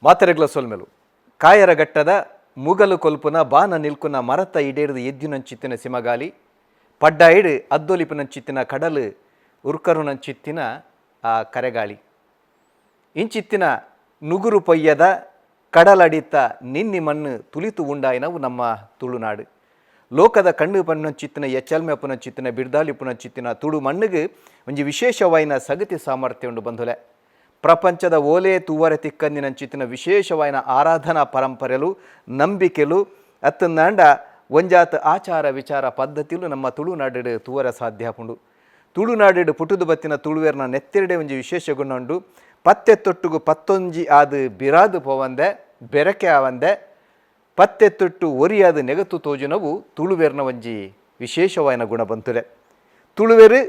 ಪಾತೆರೆಗ್ಲ ಸೊಲ್ಮೆಲು ಕಾಯರಗಟ್ಟದ ಮುಗಲು ಕೊಲ್ಪುನ ಬಾನ ನಿಲ್ಕುನ ಮರತ ಇಡೇರ್ದು ಎದ್ದಿನಂಚಿತ್ತಿನ ಸಿಮಗಾಲಿ ಪಡ್ಡಾಯಿಡು ಅದ್ದೊಲಿಪಿನಂಚಿತ್ತಿನ ಕಡಲು ಉರ್ಕರುನಂಚಿತ್ತಿನ ಆ ಕರೆಗಾಳಿ ಇಂಚಿತ್ತಿನ ನುಗುರು ಪೊಯ್ಯದ ಕಡಲಡಿತ ನಿನ್ನಿ ಮಣ್ಣು ತುಲಿತು ಉಂಡಾಯಿನವು ನಮ್ಮ ತುಳುನಾಡು ಲೋಕದ ಕಣ್ಣು ಪನ್ನಂಚಿತ್ತಿನ ಎಚ್ಚಲ್ಮೆ ಪುನಂಚಿತ್ತಿನ ಬಿರ್ದಾಲಿ ಪುನಂಚಿತ್ತಿನ ತುಳು ಮಣ್ಣಿಗೆ ಒಂಜಿ ವಿಶೇಷವಾಯಿನ ಸಗತಿ ಸಾಮರ್ಥ್ಯ ಉಂಡು ಬಂಧುಲೆ ಪ್ರಪಂಚದ ಓಲೆ ತೂವರೆ ತಿಕ್ಕಂದಿನಂಚಿತ್ತಿನ ವಿಶೇಷವಾಯಿನ ಆರಾಧನಾ ಪರಂಪರೆಲು ನಂಬಿಕೆಲು ಅತ್ತಂದಾಂಡ ಒಂಜಾತ ಆಚಾರ ವಿಚಾರ ಪದ್ಧತಿಲು ನಮ್ಮ ತುಳುನಾಡು ತೂವರ ಸಾಧ್ಯ ಪುಂಡು ತುಳುನಾಡು ಪುಟುದು ಬತ್ತಿನ ತುಳುವೇರ್ನ ನೆತ್ತೆರಡೆ ಒಂಜಿ ವಿಶೇಷ ಗುಣ ಉಂಡು ಪತ್ತೆ ತೊಟ್ಟುಗು ಪತ್ತೊಂಜಿ ಆದು ಬಿರಾದು ಪೋವಂದೆ ಬೆರಕೆ ಆವಂದೆ ಪತ್ತೆ ತೊಟ್ಟು ಒರಿಯಾದ ನೆಗತು ತೋಜುನವು ತುಳುವೇರ್ನ ಒಂಜಿ ವಿಶೇಷವಾಯಿನ ಗುಣ ಬಂತುಲೆ ತುಳುವೇರು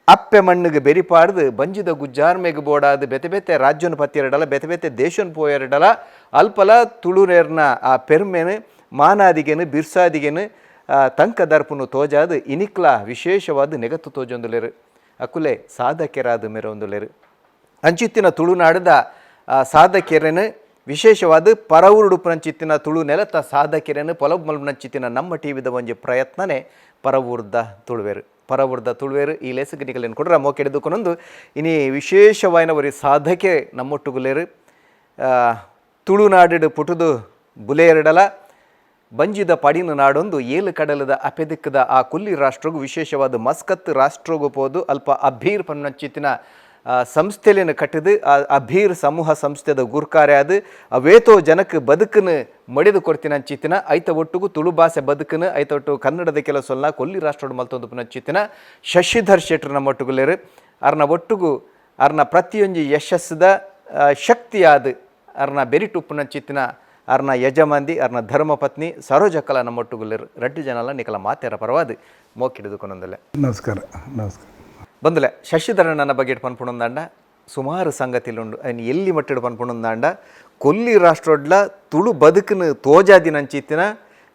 ಅಪ್ಪೆ ಮಣ್ಣಿಗೆ ಬೆರಿಪಾಡ್ದು ಬಂಜಿದ ಗುಜ್ಜಾರ್ಮೆಗೆ ಬೋಡಾದು ಬೆತೆ ಬೆತೆ ರಾಜ್ಯನ ಪತ್ತಿರಡಲ ಬೆತೆ ಬೆತೆ ದೇಶನ ಪೋಯರಡಲ ಅಲ್ಪಲ ತುಳುನೇರ್ನ ಆ ಪೆರ್ಮೆನು ಮಾನಾದಿಗೆನು ಬಿರ್ಸಾದಿಗೆನು ತಂಕ ದರ್ಪುನು ತೋಜಾದು ಇನಿಕ್ಲ ವಿಶೇಷವಾದ ನೆಗತು ತೋಜೊಂದುಲೆರು ಅಕುಲೆ ಸಾಧಕೆರಾದ ಮೆರೊಂದುಲೆರು ಅಂಚಿತ್ತಿನ ತುಳುನಾಡದ ಸಾಧಕೆರೆನು ವಿಶೇಷವಾದ ಪರವೂರುಡುಪುನಂಚಿತ್ತಿನ ತುಳು ನೆಲತ ಸಾಧಕೆರೆನು ಪೊಲಬ್ ಮಲ್ಪುನಂಚಿತ್ತಿನ ನಮ್ಮ ಟಿವಿದ ಒಂಜಿ ಪ್ರಯತ್ನನೇ ಪರವೂರ್ದ ತುಳುವೇರು ಪರವೂರ್ದ ತುಳುವೇರು ಈ ಲೇಸಗನಿಗಳನ್ನು ಕೊಡ್ರೆ ಮೋಕೆಡೆದುಕೊಂಡೊಂದು ಇನಿ ವಿಶೇಷವಾಯಿನ ಒರಿ ಸಾಧಕೆ ನಮ್ಮೊಟ್ಟುಗುಲೇರು ತುಳುನಾಡು ಪುಟುದು ಬುಲೆಯರಡಲ ಬಂಜಿದ ಪಡಿನ ನಾಡೊಂದು ಏಳು ಕಡಲದ ಅಪೆದಿಕ್ಕದ ಆ ಕುಲ್ಲಿ ರಾಷ್ಟ್ರಗೂ ವಿಶೇಷವಾದ ಮಸ್ಕತ್ ರಾಷ್ಟ್ರಗೂ ಪೋದು ಅಲ್ಪ ಅಭೀರ್ ಪನ್ನಂಚಿತ್ತಿನ ಸಂಸ್ಥೆಲೇನು ಕಟ್ಟಿದು ಆ ಅಭೀರ್ ಸಮೂಹ ಸಂಸ್ಥೆದ ಗುರ್ಕಾರೆ ಅದು ಅವೇತೋ ಜನಕ್ಕೆ ಬದುಕನ್ನು ಮಡಿದು ಕೊಡ್ತೀನಂಚಿತ್ತಿನ ಐತ ಒಟ್ಟಿಗೂ ತುಳು ಭಾಷೆ ಬದುಕನ್ನು ಐತ ಒಟ್ಟು ಕನ್ನಡದ ಕೆಲಸಲ್ಲ ಕೊಲ್ಲಿ ರಾಷ್ಟ್ರೋಡು ಮಲ್ತೊಂದು ಪುನಂಚಿತ್ತಿನ ಶಶಿಧರ್ ಶೆಟ್ರು ನಮ್ಮ ಒಟ್ಟುಗುಲೇರು ಅರ್ನ ಒಟ್ಟಿಗೂ ಅರ್ನ ಪ್ರತಿಯೊಂದು ಯಶಸ್ಸದ ಶಕ್ತಿಯಾದ ಅರ್ನ ಬೆರಿಟು ಪುನಂಚಿತ್ತಿನ ಅರ್ನ ಯಜಮಾಂದಿ ಅರ್ನ ಧರ್ಮಪತ್ನಿ ಸರೋಜಕಲ ನಮ್ಮ ಒಟ್ಟುಗುಲೇರು ರಡ್ಡು ಜನಲ್ಲ ನಿಕಲ ಮಾತೆರ ಪರವಾದ ಮೋಕಿಡಿದುಕೊಂಡೊಂದಲೆ ನಮಸ್ಕಾರ ನಮಸ್ಕಾರ ಬಂದಲೆ ಶಶಿಧರ ನನ್ನ ಬಗ್ಗೆ ಪನ್ಪುಣಂದಾಂಡ ಸುಮಾರು ಸಂಗತಿಲುಂಡು ಅಯ್ನು ಎಲ್ಲಿ ಮಟ್ಟಿಡು ಪನ್ಪುಣಂದಾಂಡ ಕೊಲ್ಲಿ ರಾಷ್ಟ್ರೋಡ್ಲ ತುಳು ಬದುಕನ್ನು ತೋಜಾದಿನಂಚಿತ್ತಿನ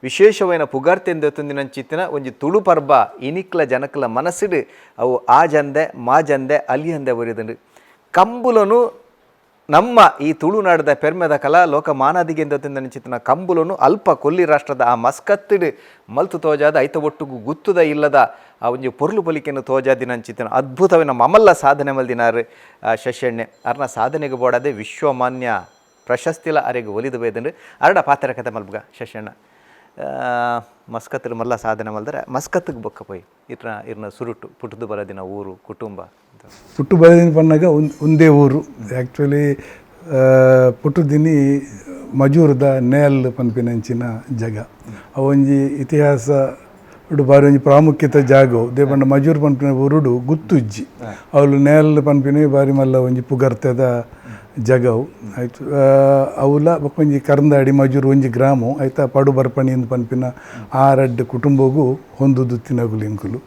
ವಿಶೇಷವಾಯಿನ ಪುಗಾರ್ತೆಂದೊತ್ತಂದಿನಂಚಿತ್ತಿನ ಒಂಜಿ ತುಳು ಪರ್ಬ ಇನಿಕ್ಲ ಜನಕ್ಲ ಮನಸ್ಸಿಡು ಅವು ಆ ಜಂದೆ ಮಾ ಜಂದೆ ಅಲ್ಲಿ ಅಂದೆ ಒರಿದುಂಡು ಕಂಬುಲನು ನಮ್ಮ ಈ ತುಳುನಾಡದ ಪೆರ್ಮೆದ ಕಲಾ ಲೋಕ ಮಾನಾದಿಗೆಂದೊತ್ತಂದಿನಂಚಿತ್ತಿನ ಕಂಬುಲನು ಅಲ್ಪ ಕೊಲ್ಲಿ ರಾಷ್ಟ್ರದ ಆ ಮಸ್ಕತ್ತಿಡು ಮಲ್ತು ತೋಜಾದ ಐತ ಒಟ್ಟುಗು ಗುತ್ತುದ ಇಲ್ಲದ ಆ ಒಂಜಿ ಪೊರ್ಲು ಪೊಲಿಕೆಯನ್ನು ತೋಜಾದಿನಂಚಿತ್ತಿನ ಅದ್ಭುತವಿನ ಮಮಲ್ಲ ಸಾಧನೆ ಮಲ್ದಿನಾರು ಶಶೆಣ್ಣೆ ಅರ್ನ ಸಾಧನೆಗೆ ಬೋಡದೆ ವಿಶ್ವಮಾನ್ಯ ಪ್ರಶಸ್ತಿಲ ಅರೆಗೆ ಒಲಿದು ಬೇದಂಡು ಅರಡ ಪಾತ್ರ ಕತೆ ಮಲ್ಬಗ ಶಶೆಣ್ಣ ಮಸ್ಕತ್ತಿಗೆ ಮಲ್ಲ ಸಾಧನೆ ಮಲ್ದರೆ ಮಸ್ಕತ್ತಿಗೆ ಬೊಕ್ಕ ಪೋಯಿ ಇರ್ನ ಸುರುಟು ಪುಟ್ಟದು ಬರದಿನ ಊರು ಕುಟುಂಬ ಪುಟ್ಟು ಬರದಿನ ಪನ್ನಾಗ ಒಂದೇ ಊರು ಆ್ಯಕ್ಚುಲಿ ಪುಟ್ಟುದಿನಿ ಮಜೂರದ ನೇಲ್ ಪನ್ಪಿನಂಚಿನ ಜಾಗ ಅವೊಂಜಿ ಇತಿಹಾಸ ಬಾರಿ ಒಂಜಿ ಪ್ರಾಮುಖ್ಯತೆ ಜಾಗವು ದೇಪಂಡ ಮಜೂರು ಪನ್ಪಿನ ಊರುಡು ಗುತ್ತುಜ್ಜಿ ಅವಳು ನೇಲ್ ಪನ್ಪಿನ ಬಾರಿ ಮಲ್ಲ ಒಂಜಿ ಪುಗರ್ತದ ಜಗವು ಆಯಿತು ಅವಲ ಒಂಜಿ ಕರ್ಂದಾಡಿ ಮಜೂರು ಒಂಜಿ ಗ್ರಾಮು ಆಯ್ತಾ ಪಡು ಬರ್ಪಣಿ ಎಂದು ಪನ್ಪಿನ ಆರಡ್ಡು ಕುಟುಂಬಗೂ ಹೊಂದುದು ತಿನ್ನಗುಲಿಂಕುಲು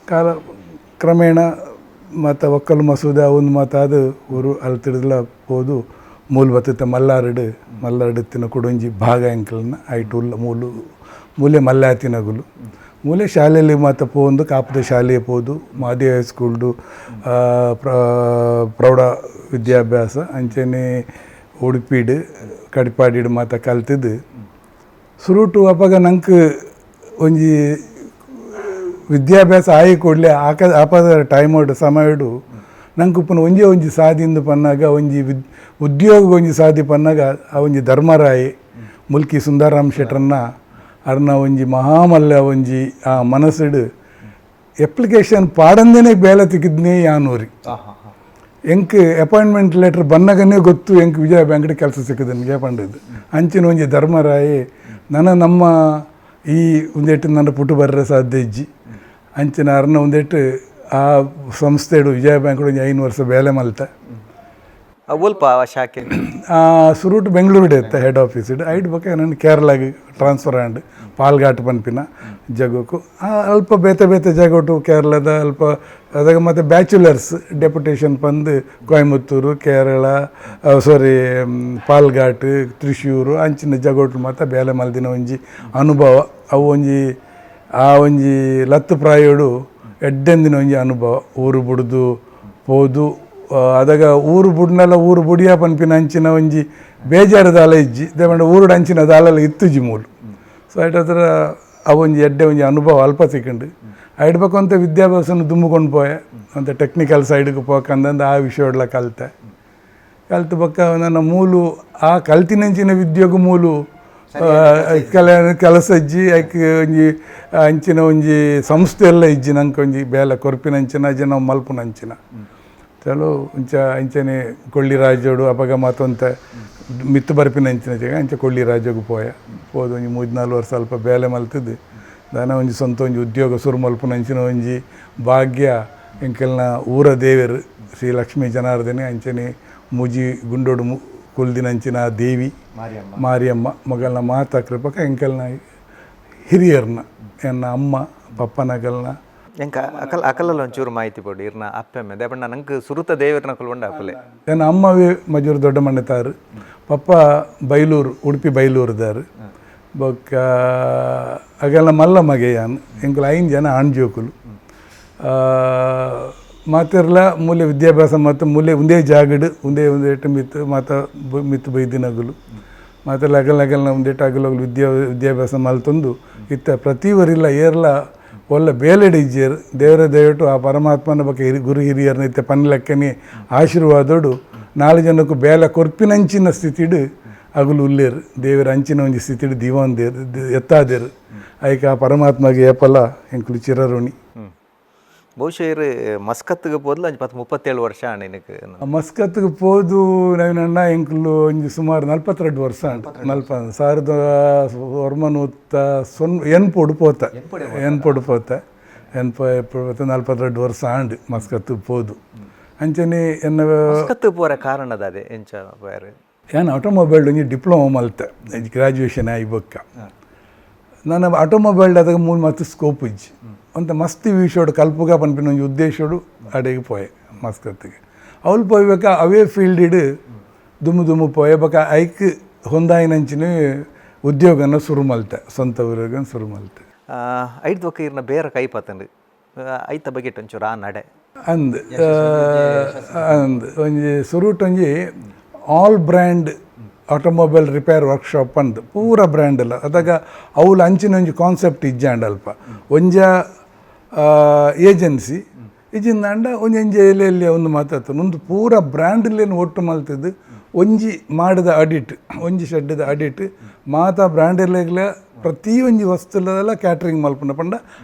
ಕಾಲ ಕ್ರಮೇಣ ಮತ್ತು ಒಕ್ಕಲು ಮಸೂದೆ ಒಂದು ಮಾತಾದ ಊರು ಅಲ್ತಿಡ್ದಲ ಹೋದು ಮೂಲು ಬತ್ತ ಮಲ್ಲಾರಡು ತಿನ್ನ ಕೊಡೊಂಜಿ ಭಾಗ ಎಂಕಲ್ನ ಐಟು ಮೂಲೆ ಮಲ್ಯ ತಿನ್ನಗುಲು ಮೂಲೆ ಶಾಲೆಯಲ್ಲಿ ಮಾತ ಪೋಂದು ಕಾಪದ ಶಾಲೆಗೆ ಪೋದು ಮಾದಿ ಹೈಸ್ಕೂಲ್ಡು ಪ್ರೌಢ ವಿದ್ಯಾಭ್ಯಾಸ ಅಂಚನೆ ಉಡುಪಿಡು ಕಡಿಪಾಡಿಡು ಮಾತ ಕಲ್ತಿದ್ದು ಸುರುಟು ಅಪ್ಪಾಗ ನಂಗೆ ಒಂಜಿ ವಿದ್ಯಾಭ್ಯಾಸ ಆಯಿ ಕೊಡಲೆ ಆಪದ ಟೈಮೋಡು ಸಮಯಡು ನಂಗೆ ಉಪ್ಪನ ಒಂಜಿ ಸಾಧಿಂದು ಪನ್ನಾಗ ಒಂಜಿ ಉದ್ಯೋಗ ಒಂಜಿ ಸಾಧಿ ಪನ್ನಾಗ ಆ ಒಂಜಿ ಧರ್ಮರಾಯಿ ಮುಲ್ಕಿ ಸುಂದರರಾಮ್ ಶೆಟ್ರನ್ನ ಅರ್ನ ಒಂಜಿ ಮಹಾಮಲ್ಲ ಒಂಜಿ ಆ ಮನಸ್ಸಿಡು ಅಪ್ಲಿಕೇಶನ್ ಪಾಡಂದೇನೆ ಬೇಲೆ ತೆಗಿದ್ನೇ ಯಾನೂರಿ ಎಂಕ್ ಅಪಾಯಿಂಟ್ಮೆಂಟ್ ಲೆಟ್ರ್ ಬನ್ನಗನೇ ಗೊತ್ತು ಎಂಕ್ ವಿಜಯ ಬ್ಯಾಂಕ್ಡ್ ಕೆಲಸ ಸಿಕ್ಕದ ನಿಜ ಪಂಡದು ಅಂಚಿನ ಒಂಜಿ ಧರ್ಮರಾಯಿ ನಮ್ಮ ಈ ಒಂದೇಟು ನನ್ನ ಪುಟ್ಟು ಬರ್ರೆ ಸಾಧ್ಯ ಇಜ್ಜಿ ಅಂಚಿನ ಅರ್ನ ಒಂದೇಟು ಆ ಸಂಸ್ಥೆಡು ವಿಜಯ ಬ್ಯಾಂಕ್ಡು ಒಂಜಿ 5 ವರ್ಷ ಬೇಲೆ ಮಲ್ತ ಅಲ್ಪ ಶಾಖೆ ಸುರುಟು ಬೆಂಗಳೂರು ಇತ್ತು ಹೆಡ್ ಆಫೀಸ್ ಇಡು ಐಡ್ ಬಗ್ಗೆ ನಾನು ಕೇರಳಗೆ ಟ್ರಾನ್ಸ್ಫರ್ ಆಂಡ್ ಪಾಲ್ಘಾಟ್ ಪನ್ಪಿನ ಜಗಕ್ಕೂ ಅಲ್ಪ ಬೇತೆ ಜಗೋಟು ಕೇರಳದ ಅಲ್ಪ ಅದಾಗ ಮತ್ತು ಬ್ಯಾಚುಲರ್ಸ್ ಡೆಪ್ಯುಟೇಷನ್ ಬಂದು ಕೊಯಮತ್ತೂರು ಕೇರಳ ಪಾಲ್ಘಾಟ್ ತ್ರಿಶೂರು ಅಂಚಿನ ಜಗೋಟು ಮಾತ್ರ ಬೇಲೆ ಮಲ್ದಿನ ಒಂಜಿ ಅನುಭವ ಅವು ಒಂಜಿ ಲತ್ತು ಪ್ರಾಯೋಡು ಎಡ್ಡೆಂದಿನ ಒಂಜಿ ಅನುಭವ ಊರು ಬಿಡ್ದು ಹೋದು ಅದಾಗ ಊರು ಬುಡ್ನೆಲ್ಲ ಊರು ಬುಡಿಯ ಪನ್ಪಿನ ಅಂಚಿನ ಒಂಜಿ ಬೇಜಾರು ದಾಲ ಇಜ್ಜಿ ದೇವಂಡ ಊರುಡು ಅಂಚಿನ ದಾಲೆಲ್ಲ ಇತ್ತುಜಿ ಮೂಲು ಸೊ ಐಟ್ ಹತ್ರ ಅವೊಂಜಿ ಎಡ್ಡೆ ಒಂಜಿ ಅನುಭವ ಅಲ್ಪ ಸಿಕ್ಕಂಡು ಐಡ್ಬೇಕು ಅಂತ ವಿದ್ಯಾಭ್ಯಾಸನ ದುಮ್ಮಿಕೊಂಡು ಪೋಯೆ ಅಂತ ಟೆಕ್ನಿಕಲ್ ಸೈಡ್ಗೆ ಹೋಗಂದಂದು ಆ ವಿಷಯಡ್ಲ ಕಲಿತೆ ಬೊಕ್ಕ ನನ್ನ ಮೂಲು ಆ ಕಲ್ತಿನಂಚಿನ ವಿದ್ಯೆಗೂ ಮೂಲು ಕೆಲಸ ಇಜ್ಜಿ ಐಕೆ ಒಂಜಿ ಅಂಚಿನ ಒಂಜಿ ಸಂಸ್ಥೆ ಎಲ್ಲ ಇಜ್ಜಿ ನಂಗೆ ಒಂಜಿ ಬೇಲೆ ಕೊರ್ಪಿನಂಚಿನ ಜನ ಮಲ್ಪುನಂಚಿನ ಚಲೋ ಅಂಚನೆ ಕೊಳ್ಳಿ ರಾಜೋಡು ಅಪಗ ಮಾತೊಂತ ಮಿತ್ತು ಬರ್ಪಿನಂಚಿನ ಜಾಗ ಅಂಚೆ ಕೊಳ್ಳಿ ರಾಜೋಗು ಹೋದು ಒಂಜಿ 3-4 ವರ್ಷ ಸ್ವಲ್ಪ ಬೇಲೆ ಮಲ್ತಿದ್ದು ದಾನ ಒಂಜಿ ಸ್ವಂತ ಒಂಜಿ ಉದ್ಯೋಗ ಸುರು ಮಲ್ಪುನಂಚಿನ ಒಂಜಿ ಭಾಗ್ಯ ಎಂಕೆಲ್ನ ಊರ ದೇವರು ಶ್ರೀ ಲಕ್ಷ್ಮೀ ಜನಾರ್ದನೆ ಅಂಚನೆ ಮುಜಿ ಗುಂಡೋಡು ಕುಲ್ದಿನಂಚಿನ ದೇವಿ ಮಾರಿಯಮ್ಮ ಮಗಳನ್ನ ಮಾತಾ ಕೃಪಕ ಎಂಕೆಲ್ನ ಹಿರಿಯರ್ನ ಎನ್ನ ಅಮ್ಮ ಪಪ್ಪನಗಲ್ನ ಎಂಕ ಅಕಲಲ್ಲಿ ಒಂಚೂರು ಮಾಹಿತಿ ಕೊಡಿ ಇರ್ನ ಅಪ್ಪೆಮ್ಮೆ ದೇಪಣ್ಣ ನಂಗೆ ಸುರುತ ದೇವರನ್ನ ಕೊಲ್ಗೊಂಡು ಅಪ್ಪಲೆ ನನ್ನ ಅಮ್ಮವೇ ಮಜೂರು ದೊಡ್ಡ ಮಣ್ಣೆತಾರು ಪಪ್ಪ ಬೈಲೂರು ಉಡುಪಿ ಬೈಲೂರುದಾರು ಬೊಕ್ಕ ಅಗೆಲ್ಲ ಮಲ್ಲ ಮಗೆ ಎಂಕುಲು 5 ಜನ ಆಣ್ಜೋಕುಲು ಮಾತಿರ್ಲ ಮೂಲೆ ವಿದ್ಯಾಭ್ಯಾಸ ಮತ್ತು ಮೂಲೆ ಒಂದೇ ಜಾಗಡು ಒಂದೇ ಮಿತ್ತು ಮಿತ್ತು ಬೈದಿನಗಲು ಮಾತೆಲ್ಲ ಅಗಲ್ನ ಒಂದೇಟು ಅಗಲೋಗ್ಲು ವಿದ್ಯಾಭ್ಯಾಸ ಮಲ್ತೊಂದು ಇತ್ತ ಪ್ರತಿವರಿಲ್ಲ ಏರ್ಲ ಒಳ್ಳೆ ಬೇಲೆಡೆ ಇಜ್ಜೇರು ದೇವರ ದಯವಿಟ್ಟು ಆ ಪರಮಾತ್ಮನ ಬಗ್ಗೆ ಗುರು ಹಿರಿಯರ್ನ ಇತ್ತೆ ಪನ್ಲೆಕ್ಕನೆ ಆಶೀರ್ವಾದೋಡು 4 ಜನಕ್ಕೂ ಬೇಲೆ ಕೊರ್ಪಿನಂಚಿನ ಸ್ಥಿತಿಡು ಅಗಲು ಉಲ್ಲೇರು ದೇವರ ಅಂಚಿನ ಒಂಜಿ ಸ್ಥಿತಿಡು ದಿವಂದೇರು ಎತ್ತಾದೇರು ಐಕ ಆ ಪರಮಾತ್ಮಗೆ ಏಪಲ ಎಂಕುಲು ಚಿರಋಣಿ ಬಹುಶಃ ಇರು ಮಸ್ಕತ್ಗೆ ಪೋದ್ಲು ಅಂಚ 37 ವರ್ಷ ನಿನಗೆ ಮಸ್ಕತ್ಗೆ ಪೋದು ನನ್ನ ಎಂಕುಲು ಒಂಜಿ ಸುಮಾರು 42 ವರ್ಷ ಉಂಟು 1990 ಎನ್ಪೊಡು ಪೋತ 42 ವರ್ಷ ಆಂಡ್ ಮಸ್ಕತ್ಗೆ ಪೋದು ಅಂಚನೆ ಎನ್ನ ಮಸ್ಕತ್ಗೆ ಪೋರ ಕಾರಣದ ಅದೇ ಎಂಚ ಬೇರೆ ಏನು ಆಟೋಮೊಬೈಲ್ ಒಂಜಿ ಡಿಪ್ಲೊಮಾ ಮಲ್ತೆ ಗ್ರಾಜುಯೇಷನ್ ಆಗಿ ಬೊಕ್ಕ ನಾನು ಆಟೋಮೊಬೈಲ್ ಅದಾಗ ಮೂಲ ಮತ್ತು ಸ್ಕೋಪ್ ಇಜ್ಜಿ ಅಂತ ಮಸ್ತ್ ವಿಷಯೋಡು ಕಲ್ಪುಗ ಪನ್ಪಿನ ಒಂಜಿ ಉದ್ದೇಶೋಡು ಅಡೆಗೆ ಪೋಯೆ ಮಸ್ಕತ್ತಿಗೆ ಅವಳು ಪೋಯ್ಬೇಕ ಅವೇ ಫೀಲ್ಡಿಡು ದುಮ್ಮು ಪೋಯೆ ಬೊಕ ಐಕ್ ಹೊಂದಾಯಿನಂಚಿನ ಉದ್ಯೋಗನ ಶುರು ಮಲ್ತೆ ಸ್ವಂತ ಉದ್ಯೋಗ ಶುರು ಮಲ್ತೆ ಐದು ಬೊಕ್ಕ ಇರ್ನ ಬೇರೆ ಕೈ ಪತ್ತಂಡು ಐತ ಬಗೆಟ್ ಒಂಚೂರು ಆ ನಡೆ ಅಂದ್ ಒಂಜಿ ಸುರುಟ್ ಒಂಜಿ all brand automobile repair workshop ಅಂದು ಪೂರ ಬ್ರ್ಯಾಂಡ್ ಎಲ್ಲ ಅದಾಗ ಅವಳು ಅಂಚಿನ ಒಂಜಿ ಕಾನ್ಸೆಪ್ಟ್ ಇಜ್ಜಾಂಡ ಅಲ್ಪ ಒಂಜ ಏಜೆನ್ಸಿ ಇಜ್ಜಿಂದಾಂಡ ಒಂಜಿ ಎಲ್ಲಿ ಒಂದು ಮಾತಾಡ್ತಾನೆ ಒಂದು ಪೂರ ಬ್ರ್ಯಾಂಡ್ಲೇನು ಒಟ್ಟು ಮಲ್ತಿದ್ದು ಒಂಜಿ ಮಾಡಿದ ಅಡಿಟ್ ಒಂಜಿ ಶೆಡ್ಡದ ಅಡಿಟ್ ಮಾತಾ ಬ್ರ್ಯಾಂಡ್ಲೆಗ್ಲ ಪ್ರತಿ ಒಂಜಿ ವಸ್ತುಲೆಲ್ಲ ಕ್ಯಾಟ್ರಿಂಗ್ ಮಲ್ಪುಂಡ ಪಂಡ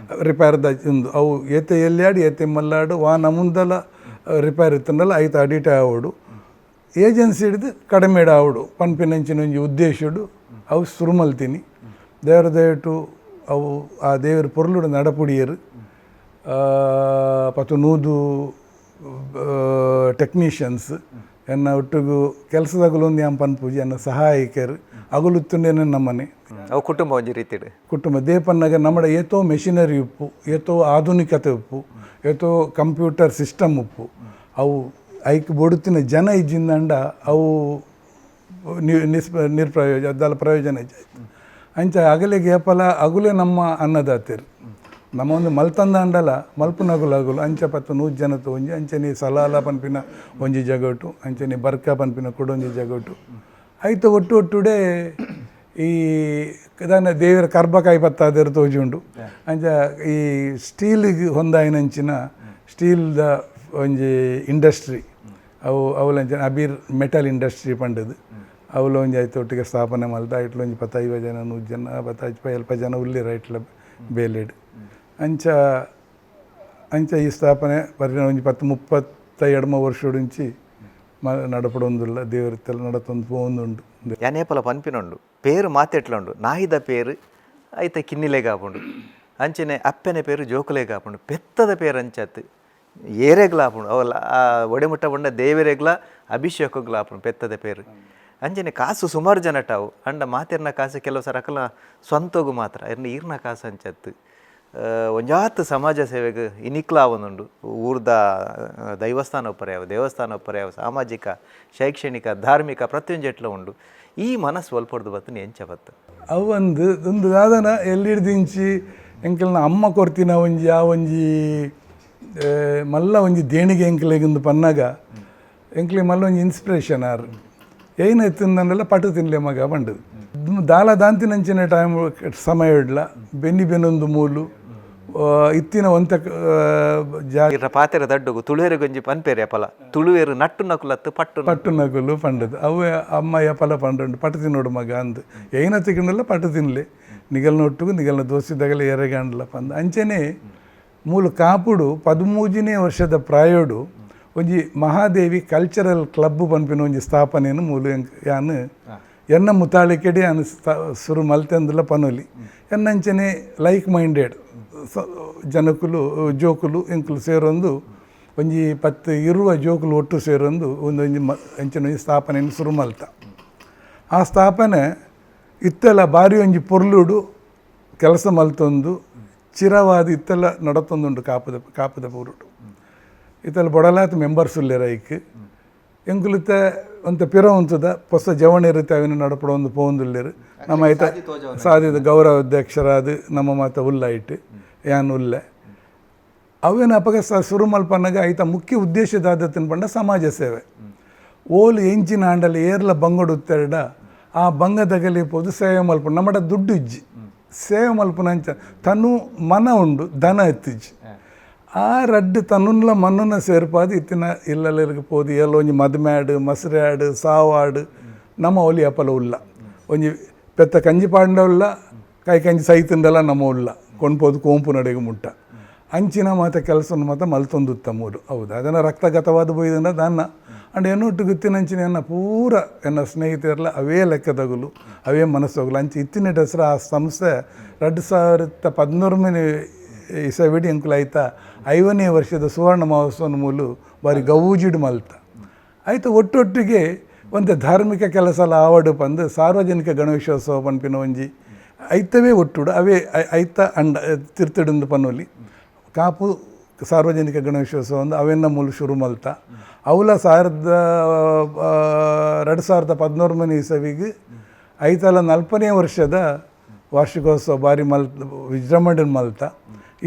ರಿಪೇರ್ದ ಒಂದು ಅವು ಏತೆ ಎಲ್ಲಿಯಾಡು ಏತೆ ಮಲ್ಲಾಡು ವಾನ ಮುಂದೆಲ್ಲ ರಿಪೇರ್ ಇತ್ತಂಡಲ್ಲ ಐತ ಅಡಿಟ್ ಆವಡು ಏಜೆನ್ಸಿ ಹಿಡಿದು ಕಡಿಮೆ ಆವಡು ಪನ್ಪಿನಂಚಿನ ಒಂಜಿ ಉದ್ದೇಶಡು ಅವು ಶುರು ಮಲ್ತೀನಿ ದೇವರ ದಯವಿಟ್ಟು ಅವು ಆ ದೇವರ ಪೊರ್ಲುಡು ನಡಪುಡಿಯರು ಪತ್ತು 100 ಟೆಕ್ನಿಷಿಯನ್ಸ್ ಎನ್ನ ಒಟ್ಟಿಗೂ ಕೆಲಸದಾಗಲೊಂದು ಯಾಮ್ ಪನ್ಪೂಜಿ ಎನ್ನ ಸಹಾಯಕರು ಅಗಲುತ್ತುಂಡೇನೆ ನಮ್ಮನೆ ಅವು ಕುಟುಂಬ ಒಂಜಿ ರೀತಿಡು ಕುಟುಂಬ ದೇಪನ್ನಾಗ ನಮ್ಮಡ ಏತೋ ಮೆಷಿನರಿ ಉಪ್ಪು ಏತೋ ಆಧುನಿಕತೆ ಉಪ್ಪು ಏತೋ ಕಂಪ್ಯೂಟರ್ ಸಿಸ್ಟಮ್ ಉಪ್ಪು ಅವು ಐಕ್ ಬೊಡುತ್ತಿನ ಜನ ಇಜ್ಜಿಂದಂಡ ಅವು ನಿರ್ಪ್ರಯೋಜನ ಅದಲ್ಲ ಪ್ರಯೋಜನ ಇಜ್ಜಾಯ್ತು ಅಂಚ ಅಗಲಿಗೆ ಏಪಲ ಅಗುಲೇ ನಮ್ಮ ಅನ್ನದಾತಿರು ನಮ್ಮ ಒಂದು ಮಲ್ತಂದಾಂಡಲ ಮಲ್ಪುನಗುಲು ಅಂಚ 100 ಜನ ಒಂಜಿ ಅಂಚನೆ ಸಲಾಲ ಪನ್ಪಿನ ಒಂಜಿ ಜಗಟು ಅಂಚನೆ ಬರ್ಕ ಪನ್ಪಿನ ಕೊಡೊಂಜಿ ಜಗಟು ಐತ ಒಟ್ಟುಡೆ ಈ ದಾನ ದೇವರ ಕರ್ಬಕಾಯಿ ಪತ್ತಾದರು ತೋಜುಂಡು ಅಂಚ ಈ ಸ್ಟೀಲಿಗೆ ಹೊಂದಾಯಿನಂಚಿನ ಸ್ಟೀಲ್ದ ಒಂಜಿ ಇಂಡಸ್ಟ್ರಿ ಅವಲಂಚನೆ ಅಬೀರ್ ಮೆಟಲ್ ಇಂಡಸ್ಟ್ರಿ ಪಂಡದು ಅವಳು ಒಂಜಿ ಆಯ್ತು ಒಟ್ಟಿಗೆ ಸ್ಥಾಪನೆ ಮಲ್ತ ಐಟ್ಲು ಒಂಜಿ 15 ಜನ 100 ಜನ 15 ಜನ ಉಳ್ಳಿರ ಐಟ್ಲ ಬೇಲೆಡು ಅಂಚ ಈ ಸ್ಥಾಪನೆ ಬರೀ ಒಂಜಿ 10-32 ವರ್ಷೋಡುಂಚಿ ನಡಪಡೊಂದುಲ್ಲ ದೇವರಿತ್ತೆಲ್ಲ ನಡತೊಂದು ಪೋಂದುಂಡು ಯಾನೇಪಲ ಪನ್ಪಿನುಂಡು ಪೇರು ಮಾತೆಟ್ಲುಂಡು ನಾಯಿದ ಪೇರು ಐತ ಕಿನ್ನಿಲೆಗಾಪುಂಡು ಅಂಚನೆ ಅಪ್ಪೆನೆ ಪೇರು ಜೋಕುಲೆಗಾಪುಂಡು ಪೆತ್ತದ ಪೇರು ಅಂಚತ್ತು ಏರೆಗ್ಲಾಪುಂಡು ಅವಲ್ಲ ಆ ಒಡೆಮುಟ್ಟ ಬಂಡ ದೇವರೆಗ್ಲ ಅಭಿಷೇಕಗ್ಲಾಪುಂಡು ಪೆತ್ತದ ಪೇರು ಅಂಚನೆ ಕಾಸು ಸುಮಾರು ಜನಟಾವು ಅಂಡ ಮಾತೆರ್ನ ಕಾಸು ಕೆಲವು ಸರ ಅಕಲ ಸ್ವಂತಗೂ ಮಾತ್ರ ಇರ್ನ ಈರ್ನ ಕಾಸು ಅಂಚತ್ತು ಒಂಜಾತ್ ಸಮಾಜ ಸೇವೆಗೆ ಇನಿಕ್ಲಾವೊಂದುಂಡು ಊರ್ದ ದೈವಸ್ಥಾನ ಉಪ್ಪರ್ಯಾವ ದೇವಸ್ಥಾನ ಉಪ್ಪರ್ಯಾವ ಸಾಮಾಜಿಕ ಶೈಕ್ಷಣಿಕ ಧಾರ್ಮಿಕ ಪ್ರತಿಯೊಂಜೆಟ್ಲ ಉಂಡು ಈ ಮನಸ್ಸು ಒಲ್ಪಡ್ದು ಬತ್ತು ಎಂಚ ಬತ್ತು ಅವು ಒಂದು ಸಾಧನ ಎಲ್ಲಿಡ್ದಿಂಚಿ ಎಂಕಲ್ನ ಅಮ್ಮ ಕೊರ್ತಿನ ಒಂಜಿ ಆ ಒಂಜಿ ಮಲ್ಲ ಒಂಜಿ ದೇಣಿಗೆ ಎಂಕ್ಲೆಗೊಂದು ಪನ್ನಾಗ ಎಂಕ್ಲೆ ಮಲ್ಲ ಒಂಜಿ ಇನ್ಸ್ಪಿರೇಷನ್ ಆರು ಏನಾಯ್ತಂದಲ್ಲ ಪಟ್ಟು ತಿನ್ಲೆ ಮಗ ಬಂಡದು ದಾಲ ದಾಂತಿನಂಚಿನ ಟೈಮ್ ಸಮಯ ಇಡ್ಲ ಬೆನ್ನಿ ಬೆನ್ನೊಂದು ಮೂಲು ಇತ್ತಿನ ಒಂತ ಜಾಗ ಪಾತೆರ ದಡ್ಡುಗು ತುಳುವೇರು ಗಂಜಿ ಪನ್ಪೇರೆ ಅಪಲ ತುಳುವೇರು ನಟ್ಟು ನಕುಲತ್ತು ಪಟ್ಟು ನಕುಲು ಪಂಡದು ಅವೇ ಅಮ್ಮ ಯಪಲ ಪಂಡು ಪಟ್ಟು ತಿನ್ನೋಡು ಮಗ ಅಂದು ಏನ ತಿಕ್ಕಂಡಲ್ಲ ಪಟ್ಟು ತಿನ್ಲೆ ನಿಗಲ್ನ ಒಟ್ಟಿಗೂ ನಿಗಲ್ನ ದೋಸಿದಾಗಲೇ ಎರೆಗಂಡ್ಲ ಪಂದು ಅಂಚೆನೆ ಮೂಲು ಕಾಪುಡು 13ನೇ ವರ್ಷದ ಪ್ರಾಯೋಡು ಒಂಜಿ ಮಹಾದೇವಿ ಕಲ್ಚರಲ್ ಕ್ಲಬ್ ಪನ್ಪಿನ ಒಂಜಿ ಸ್ಥಾಪನೆಯನ್ನು ಮೂಲು ಯಾನು ಎನ್ನ ಮುತಾಳಿಕೆಡೆ ಯಾನು ಸುರು ಮಲ್ತೆಂದುಲ ಪನೊಲಿ ಎನ್ನಂಚನೆ ಲೈಕ್ ಮೈಂಡೆಡ್ ಜನಕುಲು ಜೋಕುಲು ಎಂಕುಲು ಸೇರೊಂದು ಒಂಜಿ 10-20 ಜೋಕುಲು ಒಟ್ಟು ಸೇರೊಂದು ಒಂದೊಂಜಿ ಅಂಚನೆ ಸ್ಥಾಪನೆಯನ್ನು ಸುರು ಮಲ್ತ ಆ ಸ್ಥಾಪನೆ ಇತ್ತೆಲ್ಲ ಬಾರಿ ಒಂಜಿ ಪೊರ್ಲುಡು ಕೆಲಸ ಮಲ್ತೊಂದು ಚಿರವಾದ ಇತ್ತೆಲ್ಲ ನಡತೊಂದುಂಡು ಕಾಪದ ಪೂರುಡು ಇತ್ತೆಲ್ಲ ಬೊಡಲಾತ ಮೆಂಬರ್ಸ್ ಉಲ್ಲೇರ ಐಕ್ ಎಂಕುಲಿತ ಒಂತ ಪಿರ ಉಂತದ ಹೊಸ ಜವಣಿ ಇರುತ್ತೆ ಅವಿನ ನಡಪಡ ಒಂದು ಪೋಂದುಲ್ಲೇರು ನಮ್ಮ ಐತ ಸಾಧ್ಯದ ಗೌರವ ಅಧ್ಯಕ್ಷರಾದ ನಮ್ಮ ಮಾತ ಉಲ್ಲ ಇಟ್ಟು ಯಾನ್ ಉಲ್ಲೆ ಅವೇನು ಅಪಗ ಸುರು ಮಲ್ಪನಾಗ ಐತ ಮುಖ್ಯ ಉದ್ದೇಶದಾದತ್ತಿನ ಪಂಡ ಸಮಾಜ ಸೇವೆ ಓಲು ಎಂಚಿನ ಆಂಡಲ್ಲಿ ಏರ್ಲ ಬಂಗಡು ಉತ್ತೆರಡ ಆ ಬಂಗದಗಲಿ ಪೋದು ಸೇವೆ ಮಲ್ಪು ನಮ್ಮಡ ದುಡ್ಡು ಇಜ್ಜಿ ಸೇವೆ ಮಲ್ಪುನಂಚ ತನು ಮನ ಉಂಡು ದನ ಎತ್ತಿಜ್ಜಿ ಆ ರಡ್ಡು ತನ್ನುಲ್ಲ ಮಣ್ಣನ ಸೇರ್ಪಾದು ಇತ್ತಿನ ಇಲ್ಲಲ್ಲಿಗೆ ಪೋದು ಎಲ್ಲ ಒಂಜಿ ಮದ್ಮ್ಯಾಡು ಮಸ್ರ್ಯಾಡು ಸಾವಾಡು ನಮ್ಮ ಒಲಿ ಅಪಲ ಉಲ್ಲ ಒಂಜಿ ಪೆತ್ತ ಕಂಜಿ ಪಾಂಡ ಉಲ್ಲ ಕೈ ಕಂಜಿ ಸೈತಿಂದೆಲ್ಲ ನಮ್ಮ ಉಲ್ಲ ಕೊಂಡ್ಪೋದು ಕೋಂಪು ನಡೆಗೆ ಮುಟ್ಟ ಅಂಚಿನ ಮಾತ ಕೆಲಸ ಮಾತ ಮಲ್ತೊಂದುತ್ತ ಮೂರು ಹೌದು ಅದನ್ನು ರಕ್ತಗತವಾದ ಬೈದಂಡ ದಾನ್ನ ಅಂಡ್ ಎನ್ನೊಟ್ಟು ಗುತ್ತಿನಂಚಿನ ಎನ್ನ ಪೂರ ಎನ್ನ ಸ್ನೇಹಿತರೆಲ್ಲ ಅವೇ ಲೆಕ್ಕದಗುಲು ಅವೇ ಮನಸ್ಸೋಗಲು ಅಂಚೆ ಇತ್ತಿನ ಹೆಸರು ಆ ಸಂಸ್ಥೆ 2013 ಇಸವಿಡಿ ಎಂಕುಲು ಆಯ್ತಾ 5ನೇ ವರ್ಷದ ಸುವರ್ಣ ಮಹೋತ್ಸವನ ಮೂಲು ಬಾರಿ ಗೌಜಿಡು ಮಲ್ತ ಆಯಿತು ಒಟ್ಟೊಟ್ಟಿಗೆ ಒಂದು ಧಾರ್ಮಿಕ ಕೆಲಸ ಎಲ್ಲ ಆವಡು ಪಂದು ಸಾರ್ವಜನಿಕ ಗಣೇಶೋತ್ಸವ ಪನ್ಪಿನ ಒಂಜಿ ಐತವೇ ಒಟ್ಟುಡು ಅವೇ ಐತ ಅಂಡ ತಿರ್ತಿಡು ಪನ್ನೊಲಿ ಕಾಪು ಸಾರ್ವಜನಿಕ ಗಣೇಶೋತ್ಸವ ಒಂದು ಅವೆನ್ನ ಮೂಲ ಶುರು ಮಲ್ತ ಅವಲ 2013 ಇಸವಿಗೆ ಐತಲ್ಲ 40ನೇ ವರ್ಷದ ವಾರ್ಷಿಕೋತ್ಸವ ಬಾರಿ ವಿಜೃಂಭಣೆ ಮಲ್ತ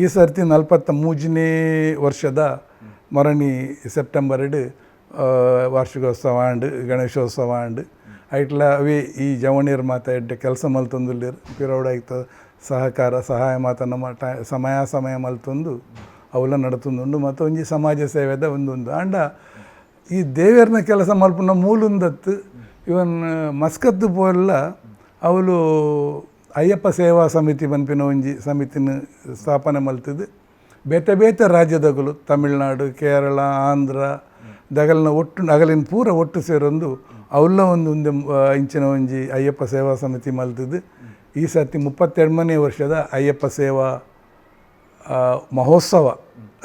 ಈ ಸರ್ತಿ 43ನೇ ವರ್ಷದ ಮರಣಿ ಸೆಪ್ಟೆಂಬರ್ 2 ವಾರ್ಷಿಕೋತ್ಸವ ಆಂಡ್ ಗಣೇಶೋತ್ಸವ ಆಂಡ್ ಐಟ್ಲ ಅವೇ ಈ ಜವಣಿಯರ್ ಮಾತ ಎಡ್ಡೆ ಕೆಲಸ ಮಲ್ತೊಂದುಲ್ಲೇರು ಪಿರೌಡ ಆಯ್ತು ಸಹಕಾರ ಸಹಾಯ ಮಾತ ನಮ್ಮ ಸಮಯ ಮಲ್ತೊಂದು ಅವೆಲ್ಲ ನಡತೊಂದುಂಡು ಮತ್ತು ಒಂಜಿ ಸಮಾಜ ಸೇವೆದ ಒಂದೊಂದು ಆಂಡ ಈ ದೇವೇರ್ನ ಕೆಲಸ ಮಲ್ಪುನ ಮೂಲುಂದತ್ತು ಇವನ್ ಮಸ್ಕತ್ತು ಪೋಲ್ಲ ಅವಳು ಅಯ್ಯಪ್ಪ ಸೇವಾ ಸಮಿತಿ ಪನ್ಪಿನ ಒಂಜಿ ಸಮಿತಿನ ಸ್ಥಾಪನೆ ಮಲ್ತಿದ್ದು ಬೇತೆ ಬೇತೆ ರಾಜ್ಯದಗಳು ತಮಿಳ್ನಾಡು ಕೇರಳ ಆಂಧ್ರ ದಗಲಿನ ಒಟ್ಟು ಅಗಲಿನ ಪೂರ ಒಟ್ಟು ಸೇರೊಂದು ಅವಲ್ಲ ಒಂದು ಇಂಚಿನ ಒಂಜಿ ಅಯ್ಯಪ್ಪ ಸೇವಾ ಸಮಿತಿ ಮಲ್ತಿದ್ದು ಈ ಸರ್ತಿ 32ನೇ ವರ್ಷದ ಅಯ್ಯಪ್ಪ ಸೇವಾ ಮಹೋತ್ಸವ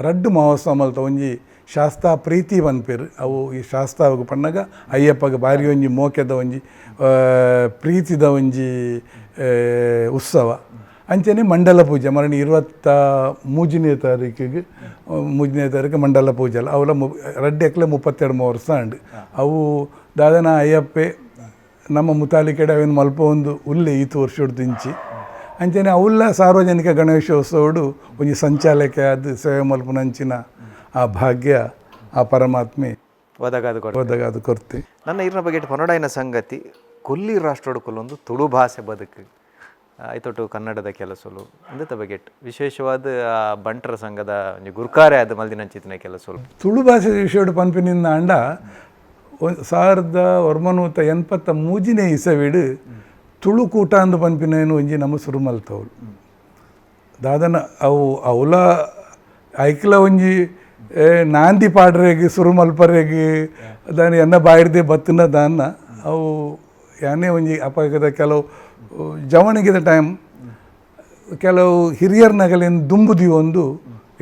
ರಡ್ಡು ಮಹೋತ್ಸವ ಮಲ್ತ ಒಂಜಿ ಶಾಸ್ತಾ ಪ್ರೀತಿ ಪನ್ಪೇರು ಅವು ಈ ಶಾಸ್ತಾವಗ ಪಣ್ಣಗ ಅಯ್ಯಪ್ಪಗೆ ಬಾರಿ ಒಂಜಿ ಮೋಕೆದ ಒಂಜಿ ಪ್ರೀತಿದ ಒಂಜಿ ಉತ್ಸವ ಅಂಚನೆ ಮಂಡಲ ಪೂಜೆ ಮರಣಿ 23ನೇ ತಾರೀಕಿಗೆ 3ನೇ ತಾರೀಕು ಮಂಡಲ ಪೂಜೆ ಅಲ್ಲ ಅವಲ ರಡ್ಡೆಕ್ಲೆ 32 ವರ್ಷ ಅಂಡು ಅವು ದಾದನ ಅಯ್ಯಪ್ಪೆ ನಮ್ಮ ಮುತಾಲಿಕೆಡೆ ಅವೇನು ಮಲ್ಪ ಒಂದು ಉಲ್ಲೆ ಈತು ವರ್ಷ ದಿಂಚಿ ಅಂಚನೆ ಅವಲ್ಲ ಸಾರ್ವಜನಿಕ ಗಣೇಶೋತ್ಸವಡು ಒಂಜಿ ಸಂಚಾಲಕ ಅದು ಸೇವೆ ಮಲ್ಪುನಂಚಿನ ಆ ಭಾಗ್ಯ ಆ ಪರಮಾತ್ಮೆ ಒದಗಾದು ಕೊರ್ತಿ ನನ್ನ ಇರ್ನ ಬಗ್ಗೆ ಪನೊಡಾಯಿನ ಸಂಗತಿ ಕೊಲ್ಲಿ ರಾಷ್ಟ್ರೋಡು ಕೊಲ್ಲೊಂದು ತುಳು ಭಾಷೆ ಬದುಕು ಐತೊಟ್ಟು ಕನ್ನಡದ ಕೆಲಸಲು ಅಂದತ ಬಗ್ಗೆ ವಿಶೇಷವಾದ ಆ ಬಂಟರ ಸಂಘದ ಒಂಜಿ ಗುರ್ಕಾರೆ ಅದು ಮಲ್ದಿನಂಚಿತ್ತಿನ ಕೆಲಸಲು ತುಳು ಭಾಷೆ ವಿಷಯಡು ಪನ್ಪಿನಿಂದ ಅಂಡ 1983ನೇ ಇಸವಿಡು ತುಳು ಕೂಟ ಅಂದು ಪನ್ಪಿನೇನು ಒಂಜಿ ನಮ್ಮ ಸುರು ಮಲ್ತವಳು ದಾದನ ಅವು ಅವಲ ಐಕ್ಲ ಒಂಜಿ ನಾಂದಿ ಪಾಡ್ರೆಗೆ ಸುರು ಮಲ್ಪರೆಗೆ ದಾನಿ ಎನ್ನ ಬಾಯಿಡ್ದೆ ಬತ್ತಿನ ದಾನ್ನ ಅವು ಯಾನೇ ಒಂಜಿ ಅಪಗದ ಕೆಲವು ಜವಣಿಗೆದ ಟೈಮ್ ಕೆಲವು ಹಿರಿಯರ ನಗಲಿನ ದುಂಬುದಿ ಒಂದು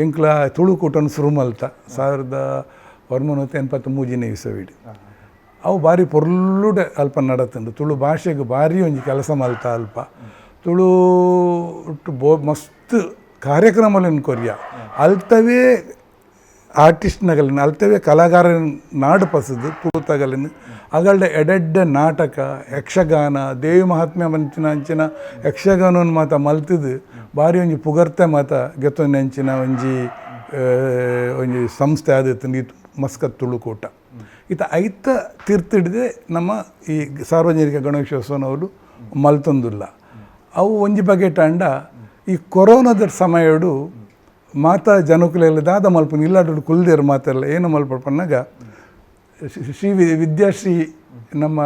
ಎಂಕ್ಲ ತುಳು ಕೂಟನ ಸುರು ಮಲ್ತ 1983ನೇ ಇಸವಿಡು ಅವು ಬಾರಿ ಪೊರ್ಲುಡ ಅಲ್ಪ ನಡತಂಡು ತುಳು ಭಾಷೆಗೆ ಬಾರಿ ಒಂಜಿ ಕೆಲಸ ಮಲ್ತ ಅಲ್ಪ ತುಳು ಮಸ್ತ್ ಕಾರ್ಯಕ್ರಮಗಳನ್ನು ಕೊರಿಯ ಅಲ್ತವೇ ಆರ್ಟಿಸ್ಟ್ ನಗಲಿನ ಅಲ್ತವೇ ಕಲಾಕಾರ ನಾಡು ಪಸದು ತುಳು ತಗಲಿನ ಅಗಲ್ಡ ಎಡೆಡ್ಡ ನಾಟಕ ಯಕ್ಷಗಾನ ದೇವಿ ಮಹಾತ್ಮ್ಯ ಮಂಚಿನ ಅಂಚಿನ ಯಕ್ಷಗಾನವನ್ನು ಮಾತ ಮಲ್ತಿದ್ದು ಬಾರಿ ಒಂಜಿ ಪುಗರ್ತೆ ಮಾತ ಗೆತ್ತೊಂದು ಅಂಚಿನ ಒಂಜಿ ಸಂಸ್ಥೆ ಆದಿತ್ತು ಮಸ್ಕತ್ ತುಳುಕೂಟ ಇತ ಐತ ತೀರ್ಥಿಡದೆ ನಮ್ಮ ಈ ಸಾರ್ವಜನಿಕ ಗಣೇಶೋತ್ಸವನವರು ಮಲ್ತೊಂದುಲ್ಲ ಅವು ಒಂಜಿ ಬಗೆಟ್ ಅಂಡ ಈ ಕೊರೋನಾದ ಸಮಯಡು ಮಾತಾ ಜನಕುಲೆಲ್ಲ ದಾದ ಮಲ್ಪನ ಇಲ್ಲಾಡು ಕುಲ್ದೇರು ಮಾತೆಲ್ಲ ಏನು ಮಲ್ಪಣ್ಣಾಗ ಶ್ರೀ ವಿದ್ಯಾಶ್ರೀ ನಮ್ಮ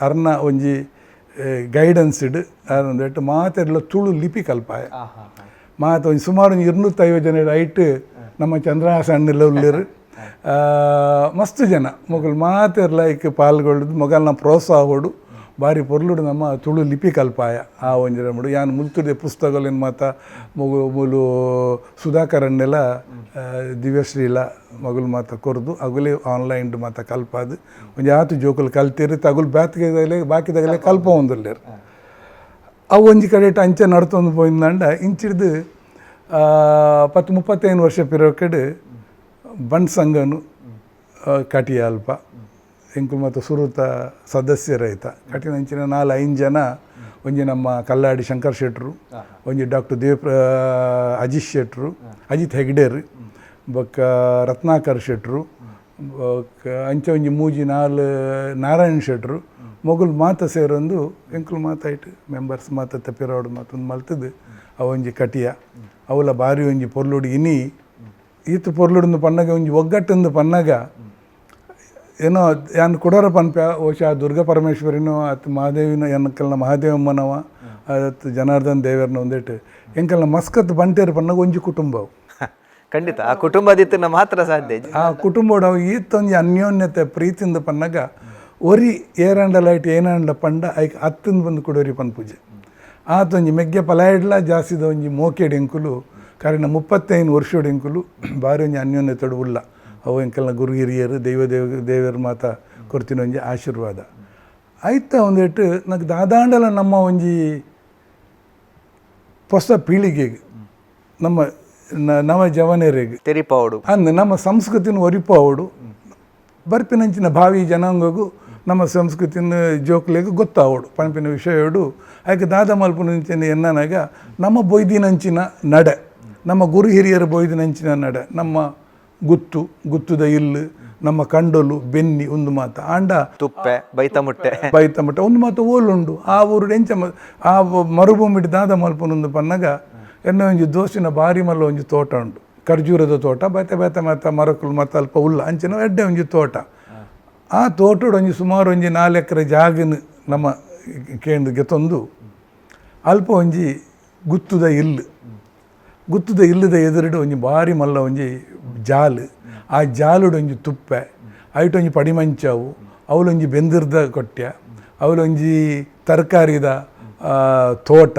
ಅರ್ನ ಒಂಜಿ ಗೈಡೆನ್ಸ್ ಇಡು ಅದೊಂದು ಮಾತೆಲ್ಲ ತುಳು ಲಿಪಿ ಕಲ್ಪಾಯ ಮಾತು ಒಂಜಿ ಸುಮಾರು 250 ಜನ ಐಟ್ ನಮ್ಮ ಚಂದ್ರಹಾಸ ಅಣ್ಣೆಲ್ಲ ಉಳ್ಳೇರು ಮಸ್ತ್ ಜನ ಮೊಗಲು ಮಾತೆಲ್ಲ ಐಕ್ ಪಾಲ್ಗೊಳ್ಳುದು ಮೊಗಲ್ನ ಪ್ರೋತ್ಸಾಹ ಕೊಡು ಬಾರಿ ಪೊರ್ಲುಡು ನಮ್ಮ ತುಳು ಲಿಪಿ ಕಲ್ಪಾಯ ಆ ಒಂಜಿ ರಮಡು ಯಾನು ಮುಲ್ತುಡೆ ಪುಸ್ತಕಗಳೇನು ಮಾತ ಮೂಲು ಸುಧಾಕರನ್ನೆಲ್ಲ ದಿವ್ಯಶ್ರೀಲ ಮಗಳು ಮಾತ ಕೊರ್ದು ಅಗುಲೇ ಆನ್ಲೈನ್ ಮಾತ ಕಲ್ಪಾದು ಒಂಜಿ ಆತು ಜೋಕುಲು ಕಲ್ತಿರು ತಗುಲು ಬಾಕಿದಾಗಲೇ ಕಲ್ಪ ಒಂದುಲ್ಲೇರು ಅವು ಒಂಜಿ ಕಡೆ ಅಂಚೆ ನಡ್ತೊಂದು ಪೋಯಿಂದಂಡ ಇಂಚಿಡ್ದು 10-35 ವರ್ಷ ಪಿರೋಕಡೆ ಬಂಡ್ ಸಂಘನು ಕಟಿಯ ಅಲ್ಪ ಎಂಕು ಮತ್ತು ಸುರುತ ಸದಸ್ಯರೈತ ಕಟಿನಂಚಿನ 4-5 ಜನ ಒಂಜಿ ನಮ್ಮ ಕಲ್ಲಾಡಿ ಶಂಕರ್ ಶೆಟ್ರು ಒಂಜಿ ಡಾಕ್ಟರ್ ಅಜಿತ್ ಶೆಟ್ರು ಅಜಿತ್ ಹೆಗ್ಡೇರ್ ಬೊಕ್ಕ ರತ್ನಾಕರ್ ಶೆಟ್ರು ಬೊಕ್ಕ ಅಂಚ ಒಂಜಿ 3-4 ನಾರಾಯಣ್ ಶೆಟ್ರು ಮೊಗಲು ಮಾತ ಸೇರೊಂದು ಎಂಕುಲು ಮಾತಾಯ್ತು ಮೆಂಬರ್ಸ್ ಮಾತ ಪಿರೋಡು ಮಾತೊಂದು ಮಲ್ತದ್ದು ಅವೊಂಜಿ ಕಟಿಯ ಅವಲ ಬಾರಿ ಒಂಜಿ ಪೊರ್ಲುಡು ಇನಿ ಈತು ಪೊರ್ಲುಡು ಪನ್ನಗ ಒಂಜಿ ಒಗ್ಗಟ್ಟಂದು ಪನ್ನಗ ಏನೋ ಯಾನು ಕೊಡೋರ ಪನ್ಪ ಓಶ ದುರ್ಗಾ ಪರಮೇಶ್ವರಿನೋ ಅತ್ ಮಹಾದೇವಿನ ಎನ್ನಕಲ್ನ ಮಹಾದೇವಮ್ಮನವ ಅತ್ ಜನಾರ್ದನ್ ದೇವರನ್ನ ಒಂದೇಟು ಎಂಕಲ್ನ ಮಸ್ಕತ್ ಬಂಟೇರು ಪನ್ನಗ ಒಂಜಿ ಕುಟುಂಬವು ಖಂಡಿತ ಆ ಕುಟುಂಬದಿತ್ತು ಮಾತ್ರ ಸಾಧ್ಯ ಆ ಕುಟುಂಬಡು ಈತೊಂಜಿ ಅನ್ಯೋನ್ಯತೆ ಪ್ರೀತಿಯಿಂದ ಪನ್ನಗ ಒರಿ ಏರಂಡ ಲೈಟ್ ಏನಂಡ ಪಂಡ ಐಕ್ ಹತ್ತಿಂದ ಬಂದು ಕೊಡೋರಿ ಪನ್ಪೂಜೆ ಆತೊಂಜಿ ಮೆಗ್ಗೆ ಪಲಾಯಿಡ್ಲ ಜಾಸ್ತಿದ ಒಂಜಿ ಮೋಕೆಡ್ ಎಂಕುಲು ಕಾರಣ 35 ವರ್ಷದ ಎಂಕುಲು ಬಾರಿ ಒಂಜಿ ಅನ್ಯೋನ್ಯತೆಡು ಉಲ್ಲ ಅವು ಎಂಕಲ್ನ ಗುರು ಹಿರಿಯರು ದೇವರ ಮಾತ ಕೊರ್ತಿನ ಒಂಜಿ ಆಶೀರ್ವಾದ ಆಯ್ತ ಒಂದೇಟು ನನಗೆ ದಾದಾಂಡಲ ನಮ್ಮ ಒಂಜಿ ಹೊಸ ಪೀಳಿಗೆಗೆ ನಮ್ಮ ನವ ಜವನರಿಗೆ ತೆರಿಪಾವಡು ಅಂದು ನಮ್ಮ ಸಂಸ್ಕೃತಿನ ಒರಿಪಾವಡು ಬರ್ಪಿನಂಚಿನ ಭಾವಿ ಜನಾಂಗಗೂ ನಮ್ಮ ಸಂಸ್ಕೃತಿನ ಜೋಕ್ಲೆಗೂ ಗೊತ್ತಾವಡು ಪಂಪಿನ ವಿಷಯಡು ಆಯ್ಕೆ ದಾದ ಮಲ್ಪುನಂಚಿನ ಎನ್ನನಾಗ ನಮ್ಮ ಬೊಯ್ದಿನಂಚಿನ ನಡೆ ನಮ್ಮ ಗುರು ಹಿರಿಯರ ಬೊಯ್ದಿನಂಚಿನ ನಡೆ ನಮ್ಮ ಗುತ್ತುದ ಇಲ್ಲು ನಮ್ಮ ಕಂಡೊಲು ಬೆನ್ನಿ ಒಂದು ಮಾತ ಆಂಡ ತುಪ್ಪೆ ಬೈತಮುಟ್ಟೆ ಒಂದು ಮಾತು ಓಲುಂಡು ಆ ಊರು ಎಂಚ ಆ ಮರುಭೂಮಿ ದಾದ ಮಲ್ಪನೊಂದು ಪನ್ನಗ ಎನ್ನ ಒಂಜಿ ದೋಸಿನ ಬಾರಿ ಮಲ್ಲ ಒಂಜಿ ತೋಟ ಉಂಡು ಖರ್ಜೂರದ ತೋಟ ಬೇತೆ ಮರಕುಲು ಮತ್ತು ಅಲ್ಪ ಉಲ್ಲ ಅಂಚಿನ ಎಡ್ಡೆ ಒಂಜಿ ತೋಟ ಆ ತೋಟಡು ಒಂಜಿ ಸುಮಾರು ಒಂಜಿ 4 ಎಕರೆ ಜಾಗನ ನಮ್ಮ ಕೇಂದ್ರಗೆ ತಂದು ಅಲ್ಪ ಒಂಜಿ ಗುತ್ತುದ ಇಲ್ಲದ ಎದುರುಡು ಒಂಜಿ ಬಾರಿ ಮಲ್ಲ ಒಂಜಿ ಜಾಲು ಆ ಜಾಲುಡು ಒಂಜಿ ತುಪ್ಪೆ ಐಟ್ ಒಂಜಿ ಪಡಿಮಂಚಾವು ಅವಳೊಂಜಿ ಬೆಂದಿರ್ದ ಕೊಟ್ಯ ಅವಳೊಂಜಿ ತರಕಾರಿದ ತೋಟ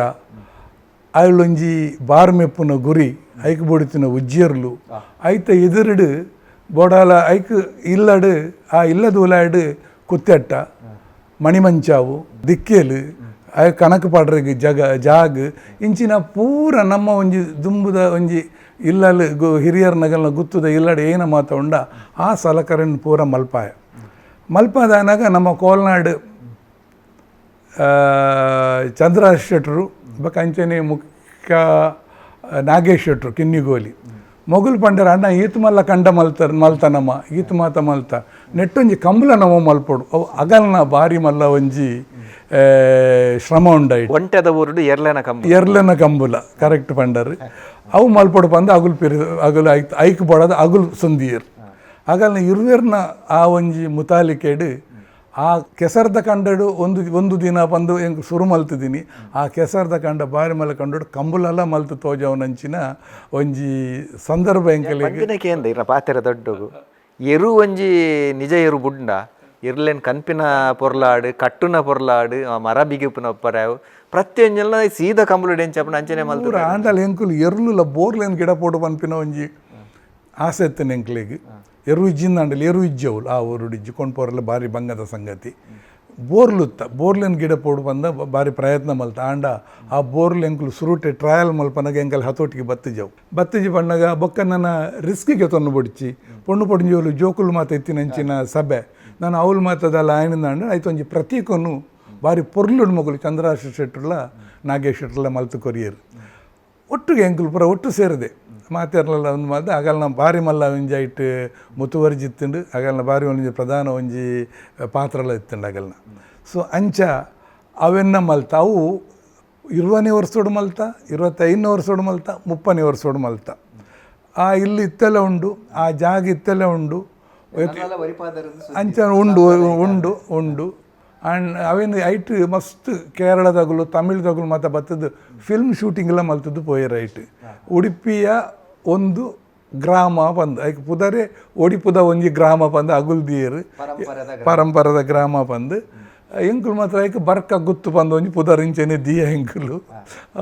ಅವಳೊಂಜಿ ಬಾರ್ಮೆಪ್ಪುನ ಗುರಿ ಐಕ್ ಬೊಡಿತಿನ ಉಜ್ಜಿಯರ್ಲು ಐತ ಎದುರುಡು ಬೋಡಾಲ ಐಕ್ ಇಲ್ಲಡು ಆ ಇಲ್ಲದ ಉಲಾಡು ಕುತ್ತೆಟ್ಟ ಮಣಿಮಂಚಾವು ದಿಕ್ಕೇಲು ಐ ಕಣಕ್ ಪಾಡ್ರಿಗೆ ಜಾಗ ಇಂಚಿನ ಪೂರ ನಮ್ಮ ಒಂಜಿ ದುಂಬುದ ಒಂಜಿ ಇಲ್ಲಲು ಹಿರಿಯರ ನಗಲ್ನ ಗುತ್ತುದ ಇಲ್ಲಡು ಏನ ಮಾತ ಉಂಡ ಆ ಸಲಕರಣೆ ಪೂರ ಮಲ್ಪಾದಾನಾಗ ನಮ್ಮ ಕೋಲ್ನಾಡು ಚಂದ್ರಹಾಸ್ ಶೆಟ್ರು ಅಂಚನೆ ಮುಖ್ಯ ನಾಗೇಶ್ ಶೆಟ್ರು ಕಿನ್ನಿಗೋಲಿ ಮೊಗಲ್ ಪಂಡರ ಅಣ್ಣ ಈತ್ ಮಲ್ಲ ಕಂಡ ಮಲ್ತನಮ್ಮ ಈತ್ ಮಾತ ಮಲ್ತ ನೆಟ್ಟೊಂಜಿ ಕಂಬಲ ನಮ ಮಲ್ಪೊಡು ಅವು ಅಗಲ್ನ ಬಾರಿ ಮಲ್ಲ ಒಂಜಿ ಶ್ರಮ ಉಂಡಾಯಿ ಒಂಟೆದ ಊರುಡು ಎರ್ಲೆನ ಕಂಬುಲ ಕರೆಕ್ಟ್ ಪಂಡರ್ ಅವು ಮಲ್ಪೊಡು ಪಂದ ಅಗುಲು ಐಕ್ ಬಡದ ಅಗುಲು ಸಂದಿಯರ್ ಅಗಲ್ನ ಇರುವೆರ್ನ ಆ ಒಂಜಿ ಮುತಾಲಿಕೆಡು ಆ ಕೆಸರ್ದ ಕಂಡಡು ಒಂದು ದಿನ ಬಂದು ಹೆಂಗೆ ಸುರು ಮಲ್ತಿದ್ದೀನಿ ಆ ಕೆಸರ್ದ ಕಂಡ ಬಾರಿ ಮಲ್ಲ ಕಂಡು ಕಂಬುಲೆಲ್ಲ ಮಲ್ತು ತೋಜವನಂಚಿನ ಒಂಜಿ ಸಂದರ್ಭ ಹೆಂಗೆ ಪಾತೆರ ದೊಡ್ಡಗು ಎರು ಒಂಜಿ ನಿಜ ಎರು ಬುಡ್ಡ ಇರ್ಲೇನ್ ಕನ್ಪಿನ ಪೊರ್ಲಾಡು ಕಟ್ಟುನ ಪೊರ್ಲಾಡು ಮರ ಬಿಗಿಪುನ ಪರಾವು ಪ್ರತಿಯೊಂಜೆಲ್ಲ ಸೀದ ಕಂಬುಲು ಡೆಂಚಪ್ಪನ ಅಂಚನೆ ಮಲ್ತು ಆಂಡಲ್ ಎಂಕುಲು ಎರ್ಲುಲ ಬೋರ್ಲೇನ್ ಗಿಡ ಪೋಡು ಪನ್ಪಿನ ಒಂಜಿ ಆಸೆ ಎತ್ತನ ಎಂಕ್ಲೆಗ್ ಎರು ಇಜ್ಜಿಂದಾಂಡಲ್ಲಿ ಎರು ಇಜ್ಜವುಲು ಆ ಊರುಡು ಇಜ್ಜಿ ಕೊಂಡ್ಪೋರೆಲ್ಲ ಭಾರಿ ಬಂಗದ ಸಂಗತಿ ಬೋರ್ಲೆನ್ ಗಿಡ ಪೋಡು ಬಂದ ಭಾರಿ ಪ್ರಯತ್ನ ಮಲ್ತ ಆಂಡ ಆ ಬೋರ್ಲು ಎಂಕುಲು ಸುರುಟೆ ಟ್ರಯಲ್ ಮಲ್ಪನಾಗ ಎಂಕಲ್ ಹತೋಟಿಗೆ ಬತ್ತಿಜಿ ಪಣ್ಣಗ ಬೊಕ್ಕ ನನ್ನ ರಿಸ್ಕಿಗೆ ತೊನ್ನು ಬೊಡಿಚಿ ಪೊಣ್ಣು ಪೊಡಿಂಜೋಲು ಜೋಕುಲು ಮಾತ ಎತ್ತಿನಂಚಿನ ಸಭೆ ನಾನು ಅವಳು ಮಾತದಲ್ಲ ಆಯ್ನಿಂದ ಅಂಡ ಆಯ್ತು ಒಂಜಿ ಪ್ರತೀಕನು ಭಾರಿ ಪೊರ್ಲುಡು ಮಗುಲು ಚಂದ್ರಹಾಸ್ ಶೆಟ್ರುಲ ನಾಗೇಶ್ ಶೆಟ್ರುಲ ಮಲ್ತು ಕೊರಿಯರು ಒಟ್ಟಿಗೆ ಎಂಕುಲು ಪುರ ಒಟ್ಟು ಸೇರಿದೆ ಮಾತೆರ್ಲಲ್ಲ ಒಂದು ಮಾತು ಅಗಲ್ನ ಬಾರಿ ಮಲ್ಲ ಒಂಜಿ ಐಟ್ ಮುತುವರ್ಜಿ ಇತ್ತುಂಡು ಅಗಲ್ನ ಬಾರಿ ಒಂಜಿ ಪ್ರಧಾನ ಒಂಜಿ ಪಾತ್ರಲ ಇತ್ತುಂಡು ಅಗಲ್ನ. ಸೊ ಅಂಚ ಅವೆನ್ನ ಮಲ್ತ ಅವು 20ನೇ ವರ್ಷೋಡು ಮಲ್ತ 25ನೇ ವರ್ಷೋಡು ಮಲ್ತ 30ನೇ ವರ್ಷೋಡು ಮಲ್ತ. ಆ ಇಲ್ಲಿ ಇತ್ತೆಲ್ಲ ಉಂಡು, ಆ ಜಾಗ ಇತ್ತೆಲ್ಲ ಉಂಡು, ಅಂಚ ಉಂಡು ಉಂಡು ಉಂಡು ಆ್ಯಂಡ್ ಅವೇನು ಐಟ್ ಮಸ್ತ್ ಕೇರಳದಾಗಲು ತಮಿಳ್ದಾಗಲು ಮತ್ತು ಬತ್ತದು ಫಿಲ್ಮ್ ಶೂಟಿಂಗ್ ಎಲ್ಲ ಮಲ್ತದ್ದು ಪೋಯರ್ ಐಟ್. ಉಡುಪಿಯ ಒಂದು ಗ್ರಾಮ ಬಂದು ಐಕ್ ಪುದರೆ ಒಡಿಪುದ ಒಂಜಿ ಗ್ರಾಮ ಬಂದು ಅಗುಲ್ದಿಯರು ಪರಂಪರದ ಗ್ರಾಮ ಬಂದು ಎಂಕುಲು ಮಾತ್ರ ಐಕ್ ಬರ್ಕ ಗುತ್ತು ಬಂದು ಒಂಜಿ ಪುದರ್ ಇಂಚನೆ ದಿಯ ಎಂಕುಲು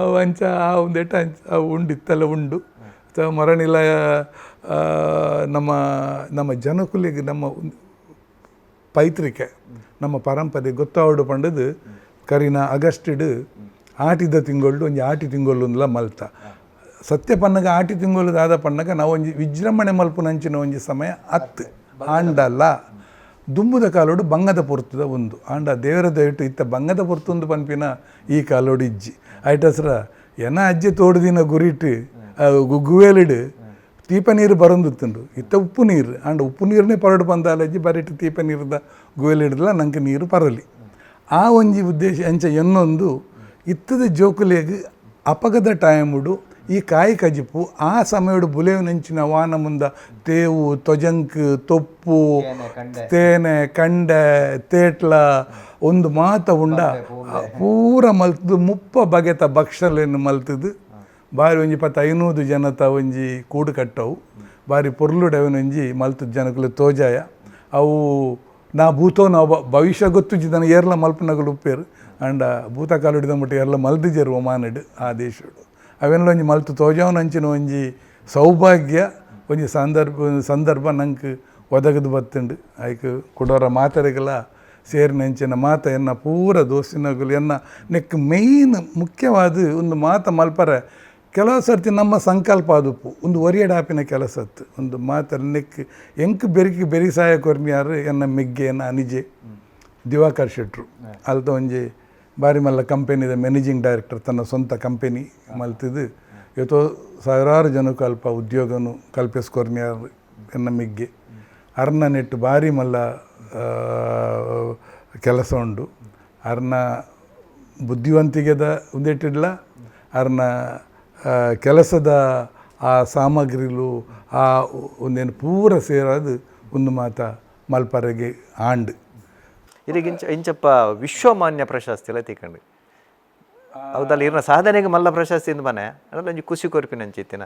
ಅವು ಅಂಚ ಆ ಒಂದೇಟ ಅಂಚ ಅವು ಉಂಡಿತ್ತೆಲ್ಲ ಉಂಡು. ಮರಣಿಲ ನಮ್ಮ ಜನಕುಲಿಗೆ ನಮ್ಮ ಪೈತ್ರಿಕೆ ನಮ್ಮ ಪರಂಪರೆ ಗೊತ್ತಾವಡು ಪಂಡದು ಕರಿನ ಆಗಸ್ಟಿಡು ಆಟಿದ ತಿಂಗಳು ಒಂಜಿ ಆಟಿ ತಿಂಗೊಳ್ಳುಂದಲ ಮಲ್ತ ಸತ್ಯ ಪನ್ನಗ ಆಟಿ ತಿಂಗಳು ಆದ ಪನ್ನಗ ನಾವು ಒಂಜಿ ವಿಜೃಂಭಣೆ ಮಲ್ಪುನಂಚಿನ ಒಂಜಿ ಸಮಯ ಅತ್ತು ಆಂಡಲ್ಲ ದುಂಬುದ ಕಾಲೋಡು ಬಂಗದ ಪೊರ್ತುದ ಒಂದು ಆಂಡ ದೇವರ ದಯವಿಟ್ಟು ಇತ್ತ ಬಂಗದ ಪೊರ್ತುಂದು ಪನ್ಪಿನ ಈ ಕಾಲೋಡು ಇಜ್ಜಿ ಐಟಸ್ರ ಎನ ಅಜ್ಜಿ ತೋಡುದಿನ ಗುರಿಟ್ಟು ಗುವೇಲಿಡು ತೀಪ ನೀರು ಬರಂದುತ್ತುಂಡು ಇತ್ತ ಉಪ್ಪು ನೀರು ಆಂಡ ಉಪ್ಪು ನೀರನ್ನೇ ಪರಡು ಬಂದಾಲಜ್ಜಿ ಬರಿಟ್ಟು ತೀಪ ನೀರದ ಗುವೇಲಿಡ್ದಲ್ಲ ನಂಗೆ ನೀರು ಪರಲಿ ಆ ಒಂಜಿ ಉದ್ದೇಶ ಅಂಚ ಎನ್ನೊಂದು ಇತ್ತದ ಜೋಕುಲೆಗ್ ಅಪಗದ ಟೈಮುಡು ಈ ಕಾಯಿ ಕಜಿಪು ಆ ಸಮಯಡು ಬುಲೆವು ನಂಚಿನ ವಾನ ಮುಂದ ತೇವು ತೊಜಂಕ್ ತೊಪ್ಪು ತೇನೆ ಕಂಡೆ ತೇಟ್ಲ ಒಂದು ಮಾತ ಉಂಡ ಪೂರ ಮಲ್ತದು 30 ಬಗೆತ ಭಕ್ಷಲೇನು ಮಲ್ತದು ಬಾರಿ ಒಂಜಿ 500 ಜನತ ಒಂಜಿ ಕೂಡು ಕಟ್ಟವು ಬಾರಿ ಪೊರ್ಲುಡವನೊಂಜಿ ಮಲ್ತದ ಜನಕುಲು ತೋಜಾಯ ಅವು ನಾ ಭೂತೋ ನಾವು ಭವಿಷ್ಯ ಗೊತ್ತುಜಿದನ ಏರ್ಲ ಮಲ್ಪನಗಳು ಉಪ್ಪೇರು ಅಂಡ ಭೂತ ಕಾಲುಡಿದ ಮಟ್ಟಿಗೆ ಎಲ್ಲ ಮಲ್ದಿಜರು ಒಮಾನಡು ಆ ದೇಶಡು ಅವೆಲ್ಲ ಒಂಜಿ ಮಲ್ತು ತೋಜಾವನಂಚಿನ ಒಂಜಿ ಸೌಭಾಗ್ಯ ಒಂಜಿ ಸಂದರ್ಭ ನಂಗೆ ಒದಗದು ಬತ್ತುಂಡು ಐಕ್ ಕೊಡೋರ ಮಾತರೆಗೆಲ್ಲ ಸೇರಿನಂಚಿನ ಮಾತ ಎನ್ನ ಪೂರ ದೋಸ್ತಿನಗಳು ಎನ್ನ ನೆಕ್ ಮೇಯ್ನ್ ಮುಖ್ಯವಾದ ಒಂದು ಮಾತ ಮಲ್ಪರ ಕೆಲವು ಸರ್ತಿ ನಮ್ಮ ಸಂಕಲ್ಪ ಆದುಪ್ಪು ಒಂದು ಒರಿಯಡಾಪಿನ ಕೆಲಸ ಅತ್ತು ಒಂದು ಮಾತಲ್ಲಿ ನೆಕ್ ಎಂಕ್ ಬೆರಿ ಸಹಾಯ ಕೊರ್ಮಿಯಾರು ಎನ್ನ ಮಿಗ್ಗೆ ಎನ್ನ ಅನಿಜೆ ದಿವಾಕರ್ ಶೆಟ್ರು ಅಲ್ದ ಒಂಜಿ ಬಾರಿ ಮಲ್ಲ ಕಂಪೆನಿದ ಮ್ಯಾನೇಜಿಂಗ್ ಡೈರೆಕ್ಟರ್ ತನ್ನ ಸ್ವಂತ ಕಂಪೆನಿ ಮಲ್ತಿದ್ದು ಇವತ್ತು ಸಾವಿರಾರು ಜನಕ್ಕೂ ಅಲ್ಪ ಉದ್ಯೋಗನು ಕಲ್ಪಿಸ್ಕೊರ್ಮಿಯಾರು ಎನ್ನ ಮಿಗ್ಗೆ ಅರ್ನ ನೆಟ್ಟು ಬಾರಿ ಮಲ್ಲ ಕೆಲಸ ಉಂಡು ಅರ್ನ ಬುದ್ಧಿವಂತಿಕೆದ ಉಂದೆಟ್ಟಿಡ್ಲ ಅರ್ನ ಕೆಲಸದ ಆ ಸಾಮಗ್ರಿಲು ಆ ಒಂದೇನು ಪೂರ ಸೇರೋದು ಒಂದು ಮಾತ ಮಲ್ಪರೆಗೆ ಆಂಡ್ ಇದೀಗ ಇಂಚಪ್ಪ ವಿಶ್ವಮಾನ್ಯ ಪ್ರಶಸ್ತಿ ಎಲ್ಲ ತಿಕ್ಕಂಡು ಹೌದಲ್ಲ ಇರ್ನ ಸಾಧನೆಗೆ ಮಲ್ಲ ಪ್ರಶಸ್ತಿಯಿಂದ ಮನೆ ಅದಲ್ಲ ಒಂಜಿ ಖುಷಿ ಕೊರ್ಪಿನಂಚಿತ್ತಿನ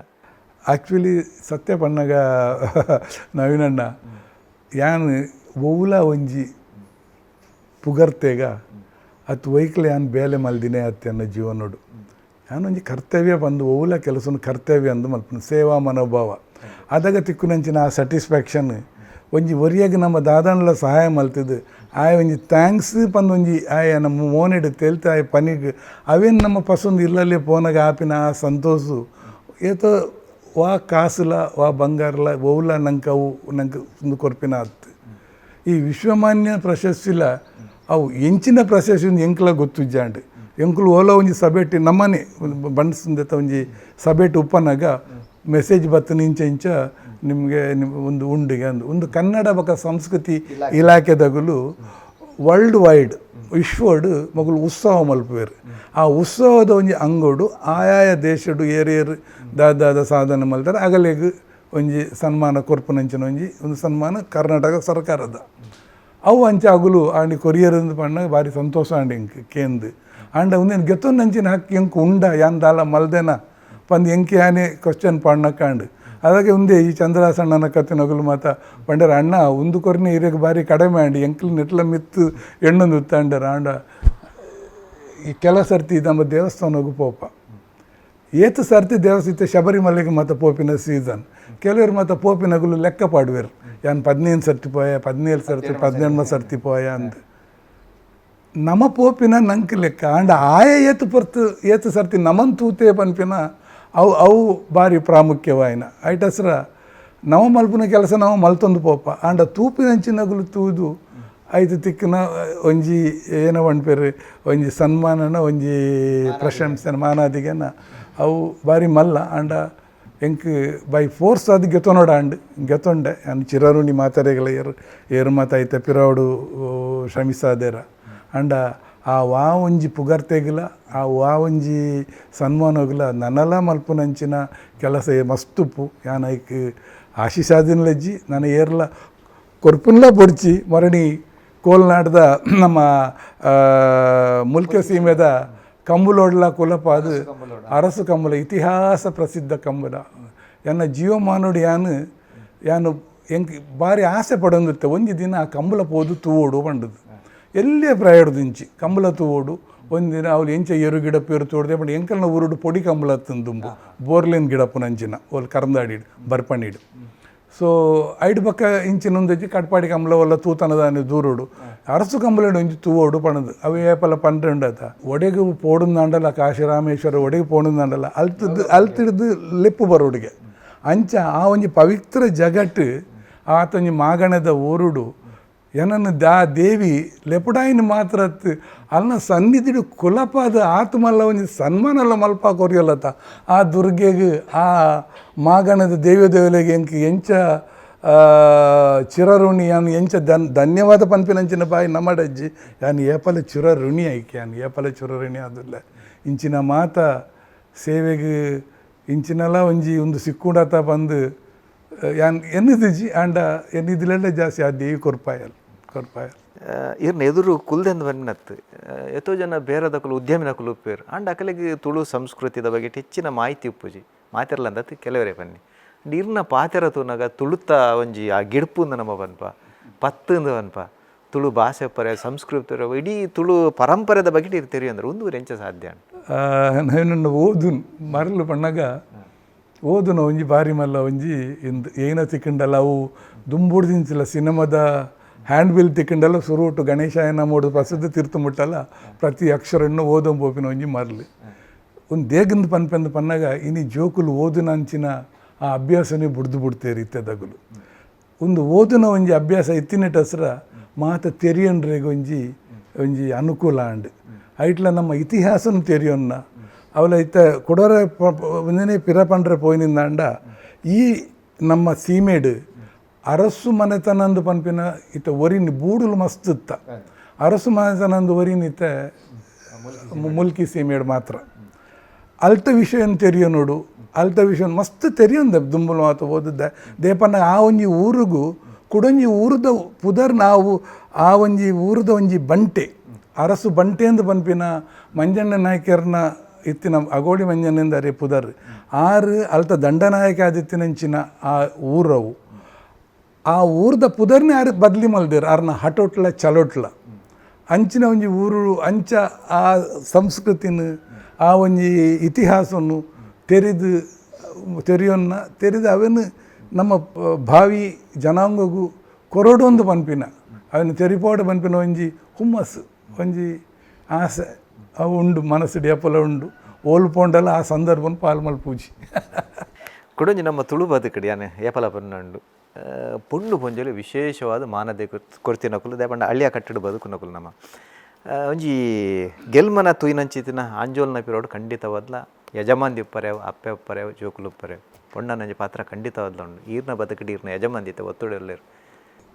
ಆ್ಯಕ್ಚುಲಿ ಸತ್ಯ ಪನ್ನಗ ನವೀನಣ್ಣ ಯಾನ್ ಒವ್ಲ ಒಂಜಿ ಪುಗರ್ತೆಗ ಅತ್ತು ವೈಕ್ಲೆ ಯಾನ್ ಬೇಲೆ ಮಲ್ದಿನೇ ಅತ್ತೆ ಅನ್ನೋ ಜೀವನೋಡು ಯಾನೊಂಜಿ ಕರ್ತವ್ಯ ಬಂದು ಒವ್ಲ ಕೆಲಸನ ಕರ್ತವ್ಯ ಅಂದು ಮಲ್ಪನ ಸೇವಾ ಮನೋಭಾವ ಅದಾಗ ತಿಕ್ಕುನಂಚಿನ ಆ ಸ್ಯಾಟಿಸ್ಫ್ಯಾಕ್ಷನ್ ಒಂಜಿ ಒರಿಯಾಗಿ ನಮ್ಮ ದಾದಾನ್ಲ ಸಹಾಯ ಮಲ್ತಿದ್ದು ಆಯ ಒಂಜಿ ಥ್ಯಾಂಕ್ಸ್ ಪಂದು ಒಂಜಿ ಆಯ ನಮ್ಮ ಮೋನೆಡು ತೇಲ್ತೆ ಆಯ ಪನಿಗೆ ಅವೇನು ನಮ್ಮ ಪಸಂದು ಇಲ್ಲಲ್ಲೇ ಪೋನಾಗ ಆಪಿನ ಆ ಸಂತೋಷು ಏತೋ ವಾ ಕಾಸುಲ ವಾ ಬಂಗಾರಲ ಒವ್ಲ ನಂಗೆ ಅವು ನಂಗೆ ಒಂದು ಕೊರ್ಪಿನ ಆತು ಈ ವಿಶ್ವಮಾನ್ಯ ಪ್ರಶಸ್ತಿಲ ಅವು ಎಂಚಿನ ಪ್ರಶಸ್ತಿ ಒಂದು ಎಂಕ್ಲ ಗೊತ್ತುಜ್ಜಾಂಡು ಎಂಕುಲು ಓಲ ಒಂಜಿ ಸಭೆಟ್ ನಮ್ಮನೆ ಬಂಡ್ಸಂದೆತ ಒಂಜಿ ಸಭೆಟ್ ಉಪ್ಪನಾಗ ಮೆಸೇಜ್ ಬತ್ತನ ಇಂಚ ನಿಮಗೆ ಒಂದು ಉಂಡಿಗೆ ಒಂದು ಕನ್ನಡ ಬಕ ಸಂಸ್ಕೃತಿ ಇಲಾಖೆದಾಗಲು ವರ್ಲ್ಡ್ ವೈಡ್ ವಿಶ್ವಡ್ ಮಗಳು ಉತ್ಸವ ಮಲ್ಪುವೆರು ಆ ಉತ್ಸವದ ಒಂಜಿ ಅಂಗೋಡು ಆಯಾಯ ದೇಶಡು ಏರೇರು ದಾದಾದ ಸಾಧನೆ ಮಲ್ತಾರೆ ಅಗಲೆಗ್ ಒಂಜಿ ಸನ್ಮಾನ ಕೊರ್ಪುನಂಚಿನ ಒಂದು ಸನ್ಮಾನ ಕರ್ನಾಟಕ ಸರ್ಕಾರದ ಅವು ಅಂಚೆ ಅಗುಲು ಆಂಡಿ ಕೊರಿಯರ್ ಪಣ್ಣ ಭಾರಿ ಸಂತೋಷ ಆಂಡಿ ಎಂಕ್ ಕೇಂದು ಆಂಡ ಒಂದೇನು ಗೆತ್ತೊಂದಂಚಿನ ಹಕ್ಕಿ ಎಂಕು ಉಂಡ ಯಾನ್ ದಾಲ ಮಲ್ದೇನ ಪಂದು ಎಂಕಿ ಆನೆ ಕ್ವಶನ್ ಪಣ್ಣಕ್ಕಾಂಡು ಅದಾಗೆ ಒಂದೇ ಈ ಚಂದ್ರಾಸಣ್ಣನ ಕತೆ ನಗುಲು ಮಾತ ಪಂಡರ ಅಣ್ಣ ಒಂದು ಕೊರ್ನೆ ಇರೇಗ ಬಾರಿ ಕಡಿಮೆ ಆಂಡಿ ಎಂಕ್ಲು ನೆಟ್ಲ ಮಿತ್ತು ಎಣ್ಣೊಂದು ಉತ್ತಾಂಡರ ಆಂಡ ಈ ಕೆಲ ಸರ್ತಿ ನಮ್ಮ ದೇವಸ್ಥಾನಗೂ ಪೋಪ ಏತು ಸರ್ತಿ ದೇವಸ್ಥಿತ ಶಬರಿಮಲೆಗೆ ಮತ್ತು ಪೋಪಿನ ಸೀಸನ್ ಕೆಲವರು ಮತ್ತು ಪೋಪಿನಗುಲು ಲೆಕ್ಕ ಪಾಡುವೆರು ಯಾನ್ 15 ಸರ್ತಿ ಪೋಯ 17 ಸರ್ತಿ 18 ಸರ್ತಿ ಪೋಯ ಅಂದು ನಮ್ಮ ಪೋಪಿನ ನಂಗೆ ಲೆಕ್ಕ ಆಂಡ ಆಯ ಏತು ಸರ್ತಿ ನಮನ್ ತೂತೆ ಪನ್ಪಿನ ಅವು ಭಾರಿ ಪ್ರಾಮುಖ್ಯವಾಯಿನ ಐಟಸ್ರ ನವ ಮಲ್ಪನ ಕೆಲಸ ನಾವು ಮಲ್ತೊಂದು ಪೋಪ ಆಂಡ ತೂಪಿನಂಚಿನಗುಲು ತೂದು ಐದು ತಿಕ್ಕಿನ ಒಂಜಿ ಏನೋ ಪನ್ಪೇರು ಒಂಜಿ ಸನ್ಮಾನನ ಒಂಜಿ ಪ್ರಶಂಸನ ಮಾನಾದಿಗೆನ ಅವು ಭಾರಿ ಮಲ್ಲ ಆಂಡ ಎಂಕ್ ಬೈ ಫೋರ್ಸ್ ಅದು ಗೆತೊನೋಡಾಂಡ್ ಗೆತೊಂಡೆ ನಾನು ಚಿರರುಣಿ ಮಾತಾರೆಗಳ ಏರು ಮಾತಾಯ್ತ ಪಿರಾವಡು ಶ್ರಮಿಸಾದೇರ ಅಂಡ ಆ ವಾ ಒಂಜಿ ಪುಗರ್ತೆಗಿಲ ಆ ವಾ ಒಂಜಿ ಸನ್ಮಾನೋಗಿಲ ನನ್ನಲ ಮಲ್ಪುನಂಚಿನ ಕೆಲಸ ಮಸ್ತುಪ್ಪು ಯಾನ್ ಐಕ್ ಆಶಿಸಾದಿನಲೆಜ್ಜಿ ನನ್ನ ಏರ್ಲ ಕೊರ್ಪುನ್ಲ ಪೊಡ್ಚಿ ಮರಣಿ ಕೋಲ್ನಾಡ್ದ ನಮ್ಮ ಮುಲ್ಕೆ ಸೀಮೆದ ಕಂಬುಲೋಡ್ಲ ಕುಲಪಾದ ಅರಸು ಕಂಬುಲ ಇತಿಹಾಸ ಪ್ರಸಿದ್ಧ ಕಂಬುಲ ಎನ್ನ ಜೀವಮಾನುಡು ಯಾನು ಎಂಕ್ ಭಾರಿ ಆಸೆ ಪಡೊಂದಿತ್ತೆ ಒಂಜಿ ದಿನ ಆ ಕಂಬುಲ ಪೋದು ತೂವೋಡು ಪಂಡದು ಎಲ್ಲೇ ಪ್ರಾಯಡ್ದಿಂಚಿ ಕಂಬಳ ತೂವೋಡು ಒಂದಿನ ಅವ್ಲು ಎಂಚ ಎರು ಗಿಡ ಪೇರು ತೋಡ್ದೆ ಬಟ್ ಎಂಕಲ್ನ ಊರುಡು ಪೊಡಿ ಕಂಬಳ ತಂದುಂಬು ಬೋರ್ಲೆನ್ ಗಿಡಪ್ಪು ನಂಚಿನ ಒಲ್ ಕರಂದಾಡಿಡು ಬರ್ಪಣಿಡು ಸೊ ಐಡು ಪಕ್ಕ ಇಂಚಿನೊಂದಜ್ಜಿ ಕಟ್ಪಾಡಿ ಕಂಬಳ ಒಲ್ಲ ತೂತನದಾನೆ ದೂರೋಡು ಅರಸು ಕಂಬಳಡು ಒಂಜಿ ತೂವೋಡು ಪಣದು ಅವು ಏಪಲ ಪಂಡ್ರೆಂಡತ ಒಡೆಗೆ ಪೋಡುಂದಾಂಡಲ ಕಾಶಿ ರಾಮೇಶ್ವರ ಒಡೆಗೆ ಪೋಡುಂದಾಂಡಲ ಅಲ್ತಿಡ್ದು ಲೆಪ್ಪು ಬರೋಡಿಗೆ ಅಂಚ ಆ ಒಂಜಿ ಪವಿತ್ರ ಜಗಟ್ಟು ಆತೊಂಜಿ ಮಾಗಣದ ಊರುಡು ಏನನ್ನು ದೇವಿ ಲೆಪುಡಾಯಿನ ಮಾತ್ರ ಅಲ್ನ ಸನ್ನಿಧಿಡು ಕುಲಪಾದ ಆತ್ಮಲ್ಲ ಒಂಜಿ ಸನ್ಮಾನಲ್ಲ ಮಲ್ಪ ಕೊರಿಯಲ್ಲತ್ತ ಆ ದುರ್ಗೆಗೆ ಆ ಮಾಗಣದ ದೇವಲೆಗೆ ಎಂಚ ಚಿರಋಣಿ ಯಾನು ಎಂಚ ಧನ್ಯವಾದ ಪನ್ಪಿನಂಚಿನ ಬಾಯಿ ನಮ್ಮಡಜ್ಜಿ ಯಾನು ಏಪಲ ಚಿರಋಣಿ ಐಕೆ ಯಾನು ಏಪಲ ಚಿರಋಣಿ ಆದಿಲ್ಲ ಇಂಚಿನ ಮಾತ ಸೇವೆಗೆ ಇಂಚಿನೆಲ್ಲ ಒಂಜಿ ಒಂದು ಸಿಕ್ಕುಂಡತ ಬಂದು ಯಾನ್ ಎನ್ನಿದಿಜಿ ಆಂಡ ಎನ್ನಿದಿಲೆಲ್ಲ ಜಾಸ್ತಿ ಆ ದೇವಿ ಕೊರ್ಪಾಯಲ್ ಇರ್ನ ಎದುರು ಕುಲ್ದೆಂದು ಬನ್ನತ್ತು ಎಷ್ಟೋ ಜನ ಬೇರದ ಕುಲು ಉದ್ಯಮಿನ ಕುಲು ಉಪ್ಪೇರು ಅಂಡ್ ಅಕಲಿಗೆ ತುಳು ಸಂಸ್ಕೃತಿದ ಬಗ್ಗೆ ಹೆಚ್ಚಿನ ಮಾಹಿತಿ ಉಪ್ಪುಜಿ ಮಾತಿರಲ್ಲ ಅಂದತ್ತು ಕೆಲವರೇ ಬನ್ನಿ ಇರ್ನ ಪಾತೆರ ತೂನಾಗ ತುಳುತ್ತ ಒಂಜಿ ಆ ಗಿಡ್ಪುಂದ ನಮ್ಮ ಬನ್ಪ ಪತ್ತಂದು ಬನ್ಪ ತುಳು ಭಾಷೆ ಪರ ಸಂಸ್ಕೃತಿ ಇಡೀ ತುಳು ಪರಂಪರೆದ ಬಗ್ಗೆ ಇರ್ತೀರಿ ಅಂದ್ರೆ ಒಂದು ಎಂಚ ಸಾಧ್ಯ ನಾನು ಓದು ಮರಲು ಪಣ್ಣಾಗ ಓದುನ ಒಂಜಿ ಬಾರಿ ಮಲ್ಲ ಒಂಜಿ ಇಂದು ಏನ ತಿಕ್ಕಂಡಲ್ಲ ಅವು ದುಂಬುಡ್ದಿಂಚಿಲ್ಲ ಸಿನಿಮಾದ ಹ್ಯಾಂಡ್ ಬಿಲ್ ತಿಕ್ಕಂಡಲ್ಲ ಸುರುಟು ಗಣೇಶಾಯನ ಮೂಡು ಪ್ರಸಿದ್ಧ ತೀರ್ಥ ಮುಟ್ಟಲ್ಲ ಪ್ರತಿ ಅಕ್ಷರನ್ನು ಓದಂ ಪೋಪಿನ ಒಂಜಿ ಮರಲಿ ಒಂದು ದೇಗಂದು ಪನ್ಪೆಂದು ಪನ್ನಾಗ ಇನಿ ಜೋಕುಲು ಓದುನ ಅಂಚಿನ ಆ ಅಭ್ಯಾಸನೇ ಬಿಡ್ತೇರಿ ಇತ್ತೆದಗುಲು ಒಂದು ಓದುನ ಒಂಜಿ ಅಭ್ಯಾಸ ಇತ್ತಿನೆಟ್ ಹೆಸರ ಮಾತ ತೆರಿಯನ್ರೆಗೆ ಒಂಜಿ ಅನುಕೂಲ ಅಂಡ್ ಐಟ್ಲ ನಮ್ಮ ಇತಿಹಾಸನ ತೆರಿಯೋನ್ನ ಅವಲ ಇತ್ತ ಕೊಡೋರೆ ಒಂದನೇ ಪಿರಪಂಡ್ರೆ ಪೋಯಿನಿಂದ ಅಂಡ ಈ ನಮ್ಮ ಸೀಮೆಡು ಅರಸು ಮನೆತನಂದು ಪನ್ಪಿನ ಇತ್ತ ಒರಿನಿ ಬೂಡುಲು ಮಸ್ತ್ ಇತ್ತ ಅರಸು ಮನೆತನಂದು ಒರಿನಿ ಇತ್ತ ಮುಲ್ಕಿ ಸೀಮೆಡು ಮಾತ್ರ ಅಲ್ತ ವಿಷಯ ತೆರಿಯೋ ನೋಡು ಅಲ್ತ ವಿಷಯ ಮಸ್ತ್ ತೆರಿಯೊಂದೆ ದುಂಬುಲು ಮಾತು ಓದಿದ್ದೆ ದೇಪನ್ನ ಆ ಒಂಜಿ ಊರಿಗೂ ಕುಡೊಂಜಿ ಊರದ ಪುದರ್ ನಾವು ಆ ಒಂಜಿ ಊರದ ಒಂಜಿ ಬಂಟೆ ಅರಸು ಬಂಟೆ ಎಂದು ಪನ್ಪಿನ ಮಂಜಣ್ಣ ನಾಯಕರ್ನ ಇತ್ತಿನ ಅಗೋಡಿ ಮಂಜಣ್ಣಿಂದ ಅರೆ ಪುದರ್ ಆರು ಅಲ್ತ ದಂಡನಾಯಕ ಆದಿತ್ತಿನಂಚಿನ ಆ ಊರವು ಆ ಊರ್ದ ಪುದರ್ನೇ ಯಾರು ಬದ್ಲಿ ಮಲ್ದೇರು ಆರ್ನ ಹಟೋಟ್ಲ ಚಲೋಟ್ಲ ಅಂಚಿನ ಒಂಜಿ ಊರು ಅಂಚ ಆ ಸಂಸ್ಕೃತಿನ ಆ ಒಂಜಿ ಇತಿಹಾಸವನ್ನು ತೆರೆದು ಅವೇನು ನಮ್ಮ ಭಾವಿ ಜನಾಂಗಗೂ ಕೊರಡೊಂದು ಪನ್ಪಿನ ಅವನು ತೆರಿಪಾಡು ಪನ್ಪಿನ ಒಂಜಿ ಹುಮ್ಮಸ್ಸು ಒಂಜಿ ಆಸೆ ಅವು ಉಂಡು ಮನಸ್ಸು ಏಪಲ ಉಂಡು ಓಲ್ಪೊಂಡಲ್ಲ ಆ ಸಂದರ್ಭನ ಪಾಲ್ಮಲ್ ಪೂಜಿ ಕುಡೊಂಜಿ ನಮ್ಮ ತುಳು ಬದುಕಡಿ ಯಾನೆ ಏಪಲ ಪನ್ನಂಡು ಪುಂಡು ಪೊಂಜಲು ವಿಶೇಷವಾದ ಮಾನದೆ ಕೊರ್ತಿನಕುಲು ದೇಪಂಡ ಹಳ್ಳಿಯ ಕಟ್ಟಡ ಬದುಕುನಕುಲು ನಮ್ಮ ಒಂಜಿ ಗೆಲ್ಮನ ತುಯ್ನಂಚಿತಿನ ಆಂಜೋಲ್ನ ಪಿರೋಡು ಖಂಡಿತವಾದ್ಲ ಯಜಮಾಂದಿ ಉಪ್ಪರೆವು ಅಪ್ಪೆ ಉಪ್ಪರೆವು ಜೋಕುಲು ಉಪ್ಪರೆವು ಪೊಂಡನಂಜಿ ಪಾತ್ರ ಖಂಡಿತವಾದ್ಲ ಉಂಡು ಈರ್ನ ಬದುಕಡಿ ಈರ್ನ ಯಜಮಾಂದಿತೆ ಒತ್ತುಡೆಲ್ಲೇರು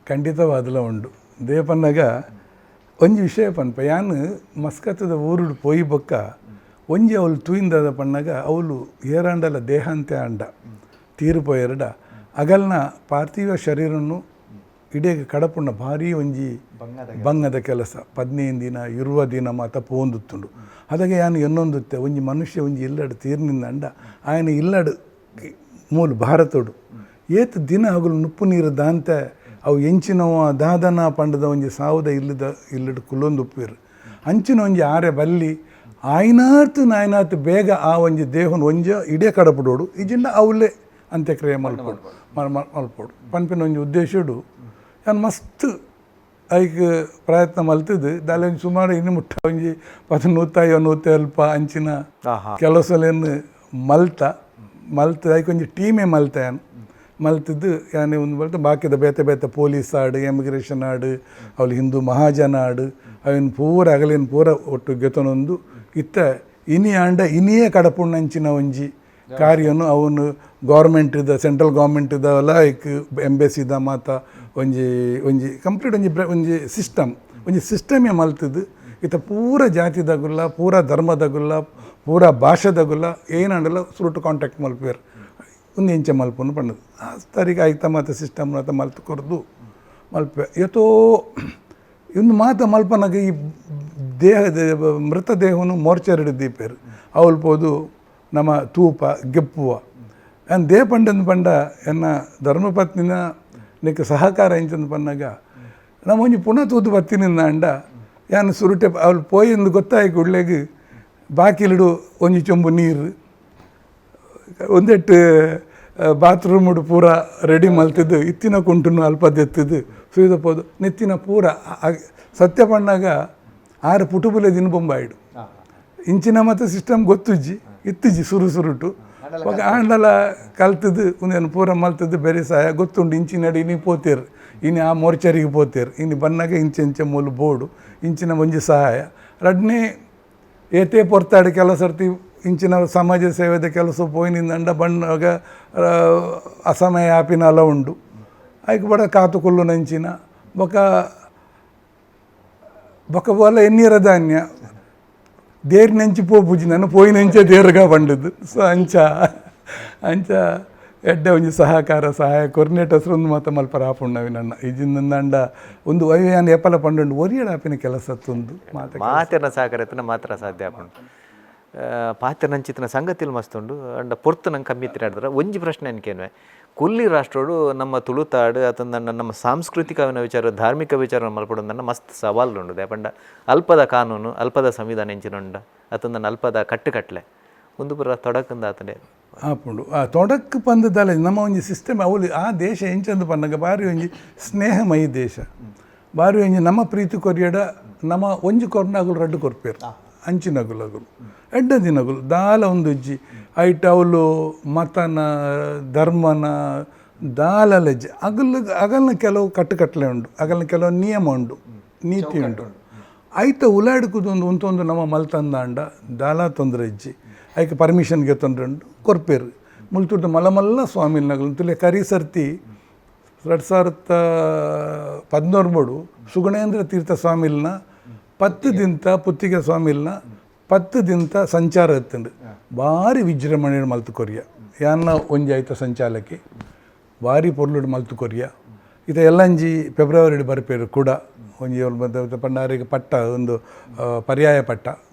ಖಂಡಿತವಾದ್ಲ ಉಂಡು ದೇಪನ್ನಾಗ ಒಂಜಿ ವಿಷಯ ಪನ್ಪ ಯಾನು ಮಸ್ಕತ್ತದ ಊರುಡು ಪೋಯಿ ಬೊಕ್ಕ ಒಂಜಿ ಅವಳು ತೂಯಿಂದದ ಪಣ್ಣಾಗ ಅವಳು ಏರಾಂಡಲ ದೇಹಾಂತೆ ಅಂಡ ತೀರುಪೋಯರಡ ಅಗಲ್ನ ಪಾರ್ಥಿವ ಶರೀರನ್ನು ಇಡೀ ಕಡಪುಣ್ಣ ಭಾರಿ ಒಂಜಿ ಬಂಗದ ಕೆಲಸ 15 ದಿನ 20 ದಿನ ಮಾತ ಪೋಂದುತ್ತುಂಡು ಅದಾಗೆ ಯಾನು ಎನ್ನೊಂದುತ್ತೆ ಒಂಜಿ ಮನುಷ್ಯ ಒಂಜಿ ಇಲ್ಲಡು ತೀರ್ನಿಂದ ಅಂಡ ಆಯನ ಇಲ್ಲಡು ಮೂಲ ಭಾರತೋಡು ಏತ್ ದಿನ ಹಗಲು ನುಪ್ಪು ನೀರು ದಾಂತೆ ಅವು ಎಂಚಿನವ ದಾದನ ಪಂಡದ ಒಂಜಿ ಸಾವುದ ಇಲ್ಲಡು ಕುಲ್ಲೊಂದು ಉಪ್ಪಿರು ಅಂಚಿನ ಒಂಜಿ ಆರೆ ಬಲ್ಲಿ ಆಯ್ನಾತು ಬೇಗ ಆ ಒಂಜಿ ದೇಹನ ಒಂಜ ಇಡೇ ಕಡಪಡೋಡು ಇಜಿಂಡ ಅವಲೇ ಅಂತ್ಯಕ್ರಿಯೆ ಮಲ್ಪೋಡು ಪನ್ಪಿನ ಒಂಜಿ ಉದ್ದೇಶಡು ನಾನು ಮಸ್ತ್ ಐಕ್ ಪ್ರಯತ್ನ ಮಲ್ತಿದ್ದು ದಾಲೆ ಒಂಜಿ ಸುಮಾರು ಇನ್ನು ಮುಟ್ಟ ಒಂಜಿ 100 ಅಲ್ಪ ಅಂಚಿನ ಕೆಲಸಲೇನು ಮಲ್ತ ಐಕ್ ಒಂಜಿ ಟೀಮೇ ಮಲ್ತಾಯನ್ ಮಲ್ತಿದ್ದು ಯಾನೆ ಒಂದು ಬಲ್ತ ಬಾಕಿದ ಬೇತೆ ಪೊಲೀಸ್ ಆಡು ಎಮಿಗ್ರೇಷನ್ ಆಡು ಅವಳು ಹಿಂದೂ ಮಹಾಜನ ಆಡು ಅವನು ಪೂರ ಅಗಲಿನ ಪೂರ ಒಟ್ಟು ಗೆತನೊಂದು ಇತ್ತ ಇನಿ ಆಂಡ ಇನಿಯೇ ಕಡಪುಣ್ಣಂಚಿನ ಒಂಜಿ ಕಾರ್ಯನು ಅವನು ಗೌರ್ಮೆಂಟಿದ ಸೆಂಟ್ರಲ್ ಗೌರ್ಮೆಂಟಿದ ಲೈಕ್ ಎಂಬೆಸಿದ ಮಾತ ಒಂಜಿ ಒಂಜಿ ಕಂಪ್ಲೀಟ್ ಒಂಜಿ ಸಿಸ್ಟಮೇ ಮಲ್ತದು ಇತ್ತ ಪೂರ ಜಾತಿದಾಗುಲ್ಲ ಪೂರ ಧರ್ಮದಾಗುಲ್ಲ ಪೂರ ಭಾಷೆದಾಗುಲ್ಲ ಏನಂಡಲ್ಲ ಸುರುಟು ಕಾಂಟ್ಯಾಕ್ಟ್ ಮಲ್ಪೇರು ಒಂದು ಇಂಚೆ ಮಲ್ಪನ್ನು ಪಣ್ಣದು ತರಿಗೆ ಆಯ್ತ ಮಾತ ಸಿಸ್ಟಮ್ ಮಾತ ಮಲ್ತು ಕೊರ್ದು ಮಲ್ಪೆ ಎತ್ತೋ ಇನ್ನು ಮಾತ ಮಲ್ಪನಾಗ ಈ ಮೃತದೇಹವನ್ನು ಮೋರ್ಚರಿಡ್ ದೀಪೇರು ಅವಳು ಪೋದು ನಮ್ಮ ತೂಪ ಗೆಪ್ಪುವ ನಾನು ದೇ ಪಂಡಂದು ಪಂಡ ಎನ್ನ ಧರ್ಮಪತ್ನಿನ ನಿಕ್ಕೆ ಸಹಕಾರ ಇಂಚಂದು ಪನ್ನಾಗ ನಮ್ಮ ಒಂಜಿ ಪುನಃ ತೂತು ಬತ್ತಿನಿಂದ ಅಂಡ ಯಾನು ಸುರುಟೆ ಅವಳು ಪೋಯಿಂದ ಗೊತ್ತಾಯಿ ಕುಡ್ಲೆಗ್ ಬಾಕಿಲಿಡು ಒಂಜಿ ಚೊಂಬು ನೀರು ಒಂದೆಟ್ಟು ಬಾತ್ರೂಮುಡು ಪೂರ ರೆಡಿ ಮಲ್ತಿದ್ದು ಇತ್ತಿನ ಕುಂಟುನು ಅಲ್ಪದೆತ್ತಿದ್ದು ಸುಯ್ದು ಪೋದು ನೆತ್ತಿನ ಪೂರ ಸತ್ಯ ಪಣ್ಣಾಗ 6 ಪುಟುಬುಲೆ ದಿನ ಬೊಂಬಾಯಿಡು ಇಂಚಿನ ಮತ್ತು ಸಿಸ್ಟಮ್ ಗೊತ್ತುಜ್ಜಿ ಇತ್ತಿಜ್ಜಿ ಸುರುಟು ಆಂಡಲ ಕಲ್ತದ್ದು ಒಂದೇನು ಪೂರ ಮಲ್ತದ್ದು ಬೇರೆ ಸಹಾಯ ಗೊತ್ತುಂಡು ಇಂಚಿನಡಿ ಇನಿ ಪೋತೇರು ಇನ್ನು ಆ ಮೋರ್ಚರಿಗೆ ಪೋತೇರು ಇನ್ನು ಬಂದಾಗ ಇಂಚೆ ಮೂಲು ಬೋರ್ಡು ಇಂಚಿನ ಒಂಜಿ ಸಹಾಯ ರಡ್ನೇ ಏತೇ ಪೊರ್ತಾಡು ಕೆಲಸರ್ತಿ ಇಂಚಿನ ಸಮಾಜ ಸೇವೆದ ಕೆಲಸ ಪೋಯಿನಿಂದ ಬಣ್ಣಾಗ ಅಸಮಯ ಆಪಿನ ಅಲ ಉಂಡು ಆಯ್ಕೆ ಬಡ ಕಾತುಕೊಲ್ಲು ನಂಚಿನ ಬೊಕ ಬೋಲ ಎನ್ನೀರ ಧಾನ್ಯ ದೇರ್ ನೆಂಚಿ ಪೋಪುಜಿ ನಾನು ಪೋಯಿನಂಚೆ ದೇರ್ಗ ಬಂಡದ್ದು ಸೊ ಅಂಚ ಎಡ್ಡ ಒಂಜಿ ಸಹಾಯ ಕೊರ್ನೆಟ್ ಹೆಸರೊಂದು ಮಾತ ಮಲ್ಪ ರಾಪುಣ್ಣವಿ ನನ್ನ ಇಜಿಂದಂಡ ಒಂದು ವಯ್ಯಾನ ಎಪ್ಪಲ ಪಂಡು ಒರಿಯಡ ಆಪಿನ ಕೆಲಸ ತುಂದು ಮಾತಿನ ಸಹಕಾರ ಮಾತ್ರ ಸಾಧ್ಯ ಆಪುಂಡು ಪಾತ್ರ ನಂಚಿತ್ತಿನ ಸಂಗತಿಲ್ ಮಸ್ತುಂಡು ಅಂಡ ಪೊರ್ತು ನಂಗೆ ಕಮ್ಮಿ ತಿರಾಡಿದ್ರೆ ಒಂಜಿ ಪ್ರಶ್ನೆ ಅನ್ಕೇನ್ವೆ ಕೊಲ್ಲಿ ರಾಷ್ಟ್ರೋಡು ನಮ್ಮ ತುಳುತಾಡು ಅಥವಾ ನಮ್ಮ ಸಾಂಸ್ಕೃತಿಕವಿನ ವಿಚಾರ ಧಾರ್ಮಿಕ ವಿಚಾರ ಮಲ್ಪಡೋದನ್ನ ಮಸ್ತ್ ಸವಾಲುಂಡು ದೇಪಂಡ ಅಲ್ಪದ ಕಾನೂನು ಅಲ್ಪದ ಸಂವಿಧಾನ ಎಂಚಿನುಂಡ ಅಥವಾ ನನ್ನ ಅಲ್ಪದ ಕಟ್ಟುಕಟ್ಲೆ ಒಂದು ಪುರ ತೊಡಕಂದ ಆತನೇ ಆಪುಂಡು ಆ ತೊಡಕು ಪಂದದಲ್ಲ ನಮ್ಮ ಒಂಜಿ ಸಿಸ್ಟಮ್ ಅವಳು ಆ ದೇಶ ಎಂಚಂದು ಪನ್ನಗ ಬಾರಿ ಒಂಜಿ ಸ್ನೇಹಮಯಿ ದೇಶ ಬಾರಿ ಒಂಜಿ ನಮ್ಮ ಪ್ರೀತಿ ಕೊರಿಯಡ ನಮ್ಮ ಒಂಜಿ ಕೊರ್ನಾಗುಲು ರಡ್ಡು ಕೊರ್ಪೇರು ಅಂಚಿನಗುಲಗುಲು ಎಡ್ಡ ದಿನಗುಲು ದಾಲ ಒಂದುಜ್ಜಿ ಐಟ್ ಅವಳು ಮತನ ಧರ್ಮನ ದಾಲಲೆಜ್ಜೆ ಅಗಲ್ನ ಕೆಲವು ಕಟ್ಟುಕಟ್ಲೆ ಉಂಡು ಅಗಲ್ನ ಕೆಲವು ನಿಯಮ ಉಂಡು ನೀತಿ ಉಂಡು ಐತ ಉಲಾಡ್ಕುದೊಂದು ಉಂತೊಂದು ನಮ್ಮ ಮಲ್ತಂದಾಂಡ ದಾಲ ತೊಂದರೆ ಇಜ್ಜಿ ಐಕೆ ಪರ್ಮಿಷನ್ಗೆ ತೊಂದರೆ ಉಂಡು ಕೊರ್ಪೇರು ಮುಲ್ತುಟ್ಟು ಮಲಮಲ್ಲ ಸ್ವಾಮಿಲ್ನಗಳು ತುಲೆ ಕರಿ ಸರ್ತಿ 2013 ಸುಗುಣೇಂದ್ರ ತೀರ್ಥ ಸ್ವಾಮಿಲ್ನ 10 ದಿಂತ ಪುತ್ತಿಗೆ ಸ್ವಾಮಿಲ್ನ 10 ದಿಂತ ಸಂಚಾರ ಎತ್ತಂಡು ಭಾರಿ ವಿಜೃಂಭಣೆ ಮಲ್ತು ಕೊರಿಯ ಯಾನ್ನ ಒಂಜಿ ಆಯ್ತ ಸಂಚಾಲಕ್ಕೆ ಭಾರಿ ಪೊರ್ಲುಡು ಮಲ್ತು ಕೊರಿಯ ಇತ ಎಲ್ಲಂಜಿ ಫೆಬ್ರವರಿ ಬರ್ಪೇರು ಕೂಡ ಒಂಜಿ ಪಂಡಾರಿಗೆ ಪಟ್ಟ ಒಂದು ಪರ್ಯಾಯ ಪಟ್ಟ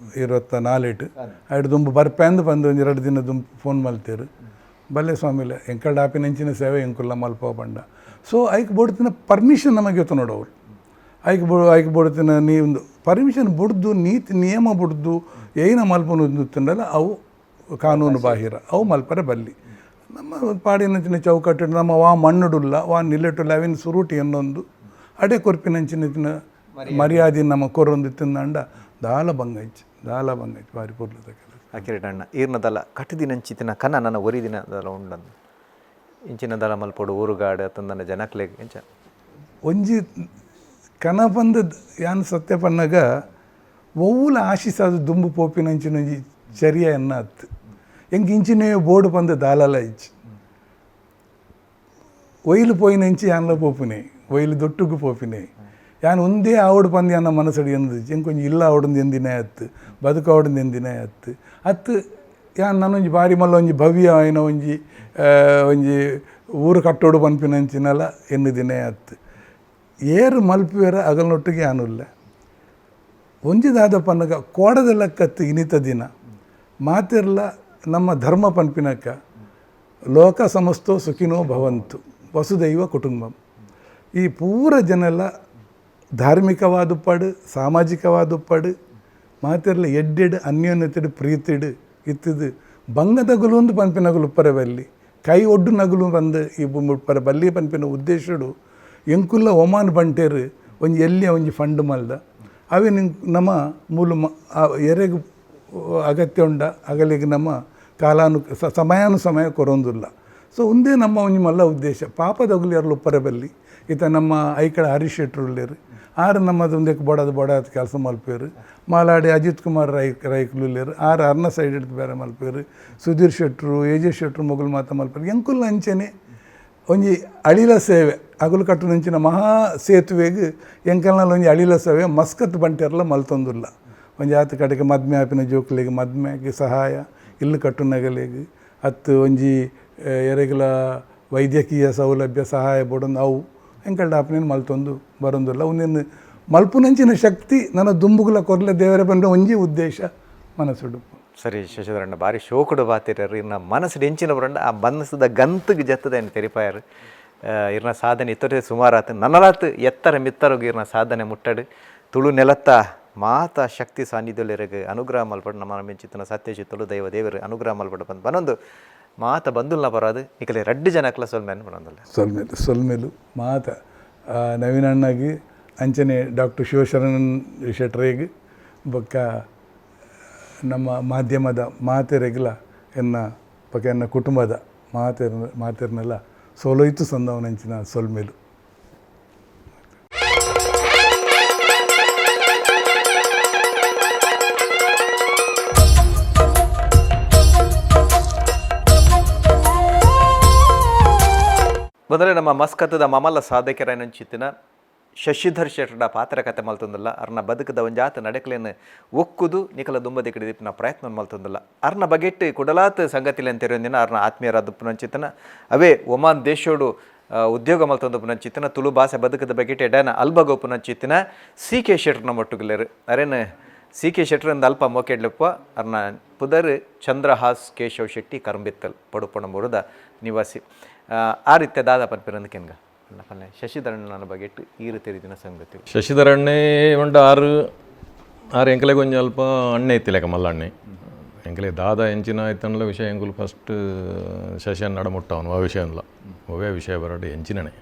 24 ಐಡು ದುಂಬು ಬರ್ಪೆ ಅಂದು ಬಂದು ಒಂಜಿ 2 ದಿನ ದುಂಬು ಫೋನ್ ಮಲ್ತೇರು ಬಲ್ಲೆ ಸ್ವಾಮಿಲೆ ಎಂಕಲ್ಡ ಆಪಿನಂಚಿನ ಸೇವೆ ಎಂಕುಲ್ಲ ಮಲ್ಪ ಪಂಡ ಸೊ ಐಕ್ ಬೋಡ್ತಿನ ಪರ್ಮಿಷನ್ ನಮಗೆ ಗೊತ್ತು ನೋಡೋರು ಐಕ್ ಬೋಡ್ತಿನ ನೀವೊಂದು ಪರ್ಮಿಷನ್ ಬುಡ್ದು ನೀತಿ ನಿಯಮ ಬುಡ್ದು ಏನ ಮಲ್ಪನಂದಲ್ಲ ಅವು ಕಾನೂನು ಬಾಹಿರ ಅವು ಮಲ್ಪರೆ ಬಲ್ಲಿ ನಮ್ಮ ಪಾಡಿನಂಚಿನ ಚೌಕಟ್ಟು ನಮ್ಮ ವಾ ಮಣ್ಣುಡುಲ್ಲ ವಾ ನಿಲ್ಲೆಟುಲ್ಲ ಅವಿನ ಸುರುಟಿ ಅನ್ನೊಂದು ಅಡೆ ಕೊರ್ಪಿನಂಚಿನ ಮರ್ಯಾದೆ ನಮ್ಮ ಕೊರೊಂದು ತಿಂದಂಡ ದಾಲ ಬಂಗೈಚ್ ಬಾರಿ ಪೂರ್ಲದ ಕೆಲಸ ಅಕಿರಿಟಣ್ಣ ಈರ್ನದಲ್ಲ ಕಟ್ಟಿದಿನಂಚಿತಿನ ಕನ್ನ ನನ್ನ ಒರಿದಿನದಲ್ಲ ಉಂಡಂದು ಇಂಚಿನದಲ್ಲ ಮಲ್ಪೋಡು ಊರುಗಾಡು ಅತ್ತಂದನ ಜನಕ್ಲೆಗ್ ಎಂಚ ಒಂಜಿ ಕನ ಬಂದ ಯಾನು ಸತ್ಯ ಪನ್ನಗ ಒವ್ವುಲ ಆಶಿಸಾದ ದುಂಬು ಪೋಪಿನಂಚಿನೊಂಜಿ ಚರ್ಯ ಎನ್ನ ಅತ್ತು ಎಂಗೆ ಇಂಚಿನೇ ಬೋರ್ಡು ಪಂದ ದಾಲಲ ಇಚ್ಚಿ ಒಯ್ಲು ಪೋಯಿನಂಚಿ ಯಾನ್ಲ ಪೋಪುನೆ ಒಯ್ಲು ದೊಟ್ಟುಗು ಪೋಪಿನೆ ಯಾನು ಒಂದೇ ಆವಡು ಪಂದು ಯಾನ ಮನಸ್ಸಡಿ ಎಂದು ಎಂಕೊಂಜಿ ಇಲ್ಲ ಆವಡಂದು ಎಂದಿನೇ ಅತ್ತು ಬದುಕು ಆವಡಂದು ಎಂದಿನೇ ಅತ್ತು ಯಾನು ನಾನೊಂಜಿ ಬಾರಿ ಮಲ್ಲ ಒಂಜಿ ಭವ್ಯ ಆಯ್ನ ಒಂಜಿ ಊರು ಕಟ್ಟೋಡು ಪನ್ಪಿನಂಚಿನಲ್ಲ ಎನ್ನು ದಿನೇ ಅತ್ತು ಏರು ಮಲ್ಪುವೆರ ಅಗಲ್ನೊಟ್ಟಿಗೆ ಯಾನುಲ್ಲ ಒಂಜಿದಾದ ಪನ್ನಗ ಕೋಡದ ಲೆಕ್ಕತ್ತು ಇನಿತ ದಿನ ಮಾತಿರ್ಲ ನಮ್ಮ ಧರ್ಮ ಪನ್ಪಿನಕ ಲೋಕ ಸಮಸ್ತೋ ಸುಖಿನೋ ಭವಂತು ವಸುದೈವ ಕುಟುಂಬಂ ಈ ಪೂರ ಜನಲ ಧಾರ್ಮಿಕವಾದುಪ್ಪಡು ಸಾಮಾಜಿಕವಾದುಪ್ಪಡು ಮಾತಿರ್ಲ ಎಡ್ಡೆಡು ಅನ್ಯೋನ್ಯತೆಡು ಪ್ರೀತಿಡು ಇತ್ತದು ಬಂಗದಗುಲು ಒಂದು ಪನ್ಪಿನಗುಲು ಉಪ್ಪರ ಬಲ್ಲಿ ಕೈ ಒಡ್ಡು ನಗುಲು ಬಂದು ಈ ಉಪ್ಪರ ಬಲ್ಲಿ ಪನ್ಪಿನ ಉದ್ದೇಶಡು ಎಂಕುಲ್ಲ ಒಮಾನ್ ಬಂಟೇರು ಒಂಜಿ ಎಲ್ಲಿಯ ಒಂಜಿ ಫಂಡ್ ಮಲ್ದ ಅವೇ ನಮ್ಮ ಮೂಲ ಎರೆಗು ಅಗತ್ಯ ಉಂಡ ಅಗಲಿಗೆ ನಮ್ಮ ಸಮಯಾನುಸಮಯ ಕೊರೊಂದಿಲ್ಲ ಸೊ ಒಂದೇ ನಮ್ಮ ಒಂಜಿ ಮಲ್ಲ ಉದ್ದೇಶ ಪಾಪದಗುಲು ಯಾರು ಉಪ್ಪರ ಬಲ್ಲಿ ಈತ ನಮ್ಮ ಐಕಳ ಹರೀಶ್ ಶೆಟ್ರು ಉಳ್ಳೇರು ಆರು ನಮ್ಮದು ಒಂದಕ್ಕೆ ಬಡದು ಕೆಲಸ ಮಲ್ಪೇರು ಮಾಲಾಡಿ ಅಜಿತ್ ಕುಮಾರ್ ರೈಕಲು ಉಳ್ಳೇರು ಆರು ಅರ್ನ ಸೈಡ್ ಹಿಡಿದು ಬೇರೆ ಮಲ್ಪೇರು ಸುಧೀರ್ ಶೆಟ್ರು ಎಜೆ ಶೆಟ್ರು ಮೊಗಲು ಮಾತ ಮಲ್ಪೇರು ಎಂಕುಲ್ ಅಂಚನೆ ಒಂಜಿ ಅಳಿಲ ಸೇವೆ ಅಗಲು ಕಟ್ಟು ನಂಚಿನ ಮಹಾ ಸೇತುವೆಗೆ ಎಂಕಲ್ನಲ್ಲಿ ಒಂಜಿ ಅಳಿಲ ಸೇವೆ ಮಸ್ಕತ್ ಬಂಟೆರ್ಲ ಮಲ್ತೊಂದುಲ್ಲ ಒಂಜಿ ಆತ ಕಡೆಗೆ ಮದ್ಮೆ ಆಪಿನ ಜೋಕ್ಲೆಗೆ ಮದ್ಮೆಗೆ ಸಹಾಯ ಇಲ್ಲು ಕಟ್ಟು ನಗಲೆಗೆ ಅತ್ತು ಒಂಜಿ ಎರೆಗಳ ವೈದ್ಯಕೀಯ ಸೌಲಭ್ಯ ಸಹಾಯ ಬೋಡೊಂದು ಅವು ಎಂಕಲ್ಡ ಆಪನೇನು ಮಲ್ತೊಂದು ಬರೊಂದಿಲ್ಲ ಒಂದೇನು ಮಲ್ಪುನಂಚಿನ ಶಕ್ತಿ ನನ್ನ ದುಂಬುಗಳ ಕೊರ್ಲೆ ದೇವರ ಬಂದ ಒಂಜಿ ಉದ್ದೇಶ ಮನಸ್ಸುಡುಪು ಸರಿ ಶಶಿಧರಣ್ಣ ಭಾರಿ ಶೋಕುಡು ಬಾತಿರ್ರಿ ಇರ್ನ ಮನಸ್ಸು ಹೆಂಚಿನ ಬರಂಡ ಆ ಮನಸ್ಸದ ಗಂತಗೆ ಜತ್ತದ ಏನು ತೆರಿಪಾಯರು ಇರ್ನ ಸಾಧನೆ ಇತ್ತರೆ ಸುಮಾರಾತು ನನ್ನಲಾತು ಎತ್ತರ ಮಿತ್ತರಿಗೆ ಇರ್ನ ಸಾಧನೆ ಮುಟ್ಟಡು ತುಳು ನೆಲತ್ತ ಮಾತ ಶಕ್ತಿ ಸಾನ್ನಿಧ್ಯಲಿರಗೆ ಅನುಗ್ರಹ ಮಲ್ಪಡು ನಮ್ಮ ಮೆಂಚಿತನ ಸತ್ಯಚಿತ್ತಲು ದೈವ ದೇವರು ಅನುಗ್ರಹ ಮಲ್ಪಡು ಬಂದು ಬನ್ನೊಂದು ಮಾತ ಬಂದುಲ್ನ ಬರೋದು ಈಕಲೆ ರಡ್ಡು ಜನಕ್ಲ ಸೊಲ್ಮೇನು ಬರೋದಿಲ್ಲ ಸೊಲ್ಮೇಲು ಮಾತ ನವೀನಣ್ಣಗೆ ಅಂಚನೆ ಡಾಕ್ಟರ್ ಶಿವಶರಣನ್ ಶೆಟ್ರೇಗೆ ಬೊಕ್ಕ ನಮ್ಮ ಮಾಧ್ಯಮದ ಮಾತೆರೆಗ್ಲ ಎನ್ನ ಪಕ್ಕ ಎನ್ನ ಕುಟುಂಬದ ಮಾತೆರ್ನೆಲ್ಲ ಸೋಲೋಯ್ತು ಸಂದವನಂಚಿನ ಸೊಲ್ಮೇಲು ಮೊದಲೇ ನಮ್ಮ ಮಸ್ಕತ್ತದ ಮಮಲ್ಲ ಸಾಧಕರನಂಚಿತ್ತಿನ ಶಶಿಧರ್ ಶೆಟ್ಟಡ ಪಾತ್ರ ಕತೆ ಮಲ್ತೊಂದಿಲ್ಲ ಅರ್ನ ಬದುಕದ ಒಂಜಾತ ನಡಕಲೇನು ಒಕ್ಕುದು ನಿಕಲ ದುಂಬದಿ ಕಡಿದಿಪ್ಪಿನ ಪ್ರಯತ್ನ ಮಲ್ತೊಂದಿಲ್ಲ ಅರ್ನ ಬಗೆಟ್ಟು ಕುಡಲಾತ್ ಸಂಗತಿಲಿ ಅಂತಿರೋದಿನ ಅರ್ನ ಆತ್ಮೀಯರಾದಪ್ಪನಂಚಿತ್ತನ ಅವೇ ಒಮಾನ್ ದೇಶೋಡು ಉದ್ಯೋಗ ಮಲ್ತೊಂದಪ್ಪನಂಚಿತ್ತಿನ ತುಳು ಭಾಷೆ ಬದುಕದ ಬಗೆಟ್ಟು ಎಡನ ಅಲ್ಬಗೋಪನಂಚಿತ್ತಿನ ಸಿ ಕೆ ಶೆಟ್ಟರ್ನ ಮೊಟ್ಟುಗಿಲ್ಲರು ಅರೇನು ಸಿ ಕೆ ಶೆಟ್ಟರಿಂದ ಅಲ್ಪ ಮೋಕೆಡ್ಲಪ್ಪ ಅರ್ನ ಪುದರ್ ಚಂದ್ರಹಾಸ್ ಕೇಶವ್ ಶೆಟ್ಟಿ ಕರಂಬಿತ್ತಲ್ ಪಡುಪಣಂಬುರದ ನಿವಾಸಿ ಆ ರೀತಿಯ ದಾದ ಪನ್ಪಿರಂದು ಕೆನ್ಗ ಪಲ್ಲೆ ಶಶಿಧರಣ್ಣ ಬಗೆಟ್ಟು ಈ ರೀತಿ ರೀತಿಯ ಸಂಗತಿ ಶಶಿಧರಣ್ಣೆ ಉಂಡು ಆರು ಎಂಕಲೆ ಕೊಂಚ ಅಲ್ಪ ಅಣ್ಣೆ ಇತ್ತಿಲೆಕ ಮಲ್ಲಣ್ಣೆ ಎಂಕಲೆ ದಾದ ಎಂಚಿನ ಆಯ್ತನ್ಲ ವಿಷಯ ಎಂಕುಲು ಫಸ್ಟ್ ಶಶಿಯನ್ನ ನಡಮುಟ್ಟವನು ಆ ವಿಷಯ ಅಲ್ಲ ಅವೇ ವಿಷಯ ಬರಡು ಎಂಚಿನಣೆ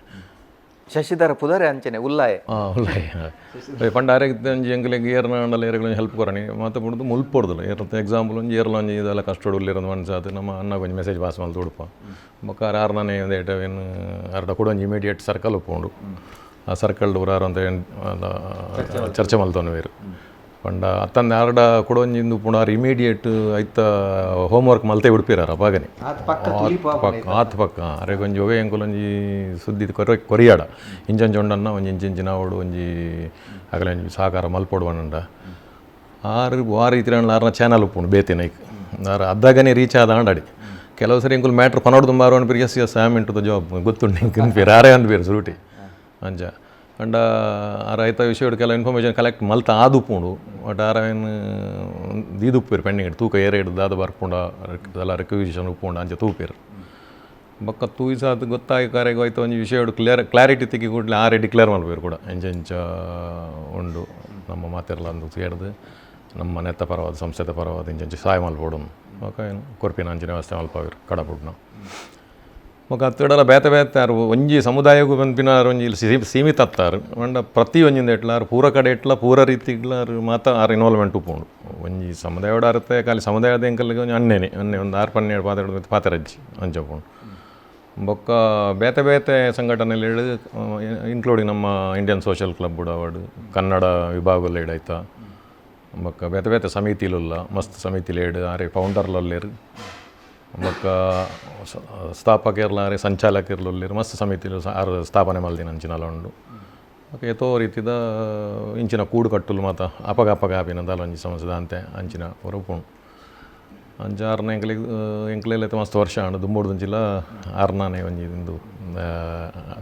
ಶಶಿಧರ ಪುದರೆ ಅಂಚನೆ ಉಲ್ಲಾಯ ಉಲ್ಲಾಯ ಪಂಡ ಆರೆಗಿತ್ತು ಒಂಜಿ ಎಂಕಲೆಗೆ ಏರ್ನಾಂಡಲ್ಲ ಏರ್ಗಳು ಹೆಲ್ಪ್ ಕೊರನಿ ಮತ್ತೆ ಬಿಡೋದು ಮುಲ್ಪೊಡ್ದಲ್ಲ ಏರ್ತ ಎಕ್ಸಾಂಪಲ್ ಒಂಜಿ ಏರ್ಲ ಒಂಜಿ ಇದೆಲ್ಲ ಕಷ್ಟೋಡು ಉಲ್ಲಿರೋದು ಮನ್ಸಾತು ನಮ್ಮ ಅನ್ನ ಕೊಂಚ ಮೆಸೇಜ್ ಪಾಸ್ ಮಾಡಿ ತುಡುಪ ಬೊಕ್ಕ ಆರ್ನೇ ಒಂದು ಏಟವೇನು ಅರ್ಧ ಕೂಡ ಒಂದು ಇಮಿಡಿಯೇಟ್ ಸರ್ಕಲ್ ಉಪ್ಪುಂಡು ಆ ಸರ್ಕಲ್ ಊರಾರು ಅಂತ ಚರ್ಚೆ ಮಲ್ತವನು ಬೇರು ಪಂಡ ಅತ್ತಂದು ಆರ್ಡ ಕೂಡ ಒಂಜಿಂದು ಪುಣಾರು ಇಮಿಡಿಯೇಟ್ ಐತ ಹೋಮ್ವರ್ಕ್ ಮಲ್ತೆ ಬಿಡ್ಪಿರಾರ ಅವಾಗನೇ ಆತ ಪಕ್ಕ ಅರೆ ಕೊಂಚ ಒವೆ ಎಂಕುಲೊಂಜಿ ಸುದ್ದಿ ಕೊರಿಯಾಡ ಇಂಜೊಂಡನ್ನ ಒಂಜಿ ಇಂಚಿನ ಅವಡು ಒಂಜಿ ಆಗಲೇ ಒಂಜಿ ಸಹಕಾರ ಮಲ್ಪೊಡುವನಂಡ ಆ ರೀತಿ ಆರ್ನ ಚಾನಲ್ ಉಪ್ಪುಂಡು ಬೇತಿನೈಕ್ ಅದ್ದಾಗನೇ ರೀಚ್ ಆದ ಆಂಡಾಡಿ ಕೆಲವು ಸರಿ ಎಂಕುಲು ಮ್ಯಾಟ್ರ್ ಪನೋಡು ತುಂಬ ಅನ್ಪಿರಿ as am into the job ಗೊತ್ತುಂಡು ಇಂಕನ್ಪೇರು ಆರೇ ಅನ್ಪೇರು ಸುರುಟಿ ಅಂಚ ಅಂಡ ರೈತ ವಿಷಯ ಕೆಲವು ಇನ್ಫಾರ್ಮೇಷನ್ ಕಲೆಕ್ಟ್ ಮಲ್ತ ಆದುಪ್ಪುಂಡು ಬಟ್ ಆರೇನು ದೀದುಪ್ಪೇರು ಪೆಂಡಿಂಗ್ ಇಟ್ಟು ತೂಕ ಏರೆ ಹಿಡ್ದು ಅದು ಬರ್ಪುಂಡ ಎಲ್ಲ ರೆಕ್ವಿಸಿಷನ್ ಉಪ್ಪುಂಡ ಅಂಚೆ ತೂಪೇರು ಬೊಕ್ಕ ತೂಯಿಸಾದ ಗೊತ್ತಾಗಿ ಕಾರ್ಯಕ್ಕೆ ಹೋಯ್ತು ಒಂದು ವಿಷಯ ಕ್ಲಾರಿಟಿ ತೆಗಿ ಕೂಡಲೇ ಆರೇ ಡಿಕ್ಲೇರ್ ಮಾಡ್ಬೇರು ಕೂಡ ಎಂಚ ಉಂಡು ನಮ್ಮ ಮಾತೆಲ್ಲ ಅಂದು ಸೇರಿದು ನಮ್ಮ ನೆತ್ತ ಪರವಾದ ಸಂಸ್ಥೆದ ಪರವಾದ ಇಂಚೆ ಸಹಾಯ ಮಲ್ಪೋಡು ಓಕೆ ಏನು ಕೊರ್ಪಿನ ಅಂಚಿನ ವ್ಯವಸ್ಥೆ ಮಲ್ಪವಿರು ಕಡಪುಡ್ ನಾವು ಮೊಕ ಹತ್ತಿಡಲ್ಲ ಬೇತೆ ಯಾರು ಒಂಜಿ ಸಮುದಾಯಕ್ಕೂ ಬಂದ್ಪಿನಾರು ಒಂಜಿ ಇಲ್ಲಿ ಸೀಮಿತ ಹತ್ತಾರು ಅಂಡ ಪ್ರತಿ ಒಂಜಿಂದ ಇಟ್ಲಾರು ಪೂರ ಕಡೆ ಇಟ್ಲ ಪೂರ ರೀತಿ ಇಡ್ಲಾರು ಮಾತ ಆರು ಇನ್ವಾಲ್ವ್ಮೆಂಟ್ ಉಪ್ಪುಂಡು ಒಂಜಿ ಸಮುದಾಯೋಡ ಅರ್ಥ ಖಾಲಿ ಸಮುದಾಯದ ಎಂಕಲ್ಗೆ ಒಂಜಿ ಅನ್ನೆ ಒಂದು 6-12 ಪಾತೆರಜ್ಜಿ ಅಂಚಪ್ಪುಂಡು ಬೊಕ್ಕ ಬೇತೆ ಸಂಘಟನೆಯಲ್ಲಿ ಹಿಡಿದು ಇನ್ಕ್ಲೂಡಿಂಗ್ ನಮ್ಮ Indian social club award Kannada ವಿಭಾಗದಲ್ಲಿ ಹಿಡಾಯ್ತಾ ಬೊಕ್ಕ ಬೇತೆ ಸಮಿತಿಲುಲ್ಲ ಮಸ್ತ್ ಸಮಿತಿಲಿ ಹಿಡು ಆರೆ ಫೌಂಡರ್ಲಲ್ಲೇರು ಬೊಕ್ಕ ಸ್ಥಾಪಕರ್ಲಾರೆ ಸಂಚಾಲಕರ್ಲೊಲ್ಲಿರು ಮಸ್ತ್ ಸಮಿತಿಲು ಆರು ಸ್ಥಾಪನೆ ಮಲ್ದಿನ ಅಂಚಿನಲ್ಲ ಉಂಡು ಓಕೆ ಎತ್ತೋ ರೀತಿದ ಇಂಚಿನ ಕೂಡು ಕಟ್ಟಲು ಮಾತ ಅಪಗ ಆಪಿನದಲ್ಲ ಒಂಜಿ ಸಮಸ್ಯೆ ಅಂತೆ ಅಂಚಿನ ಹೊರಪುಂಡು ಅಂಚ ಆರ್ನ ಎಂಕ್ಲೆಲ್ಲ ಮಸ್ತ್ ವರ್ಷ ಅಂಡು ದುಂಬೋಡ್ದಂಚಿಲ್ಲ ಆರ್ನಾನೆ ಒಂಜಿ ಇಂದು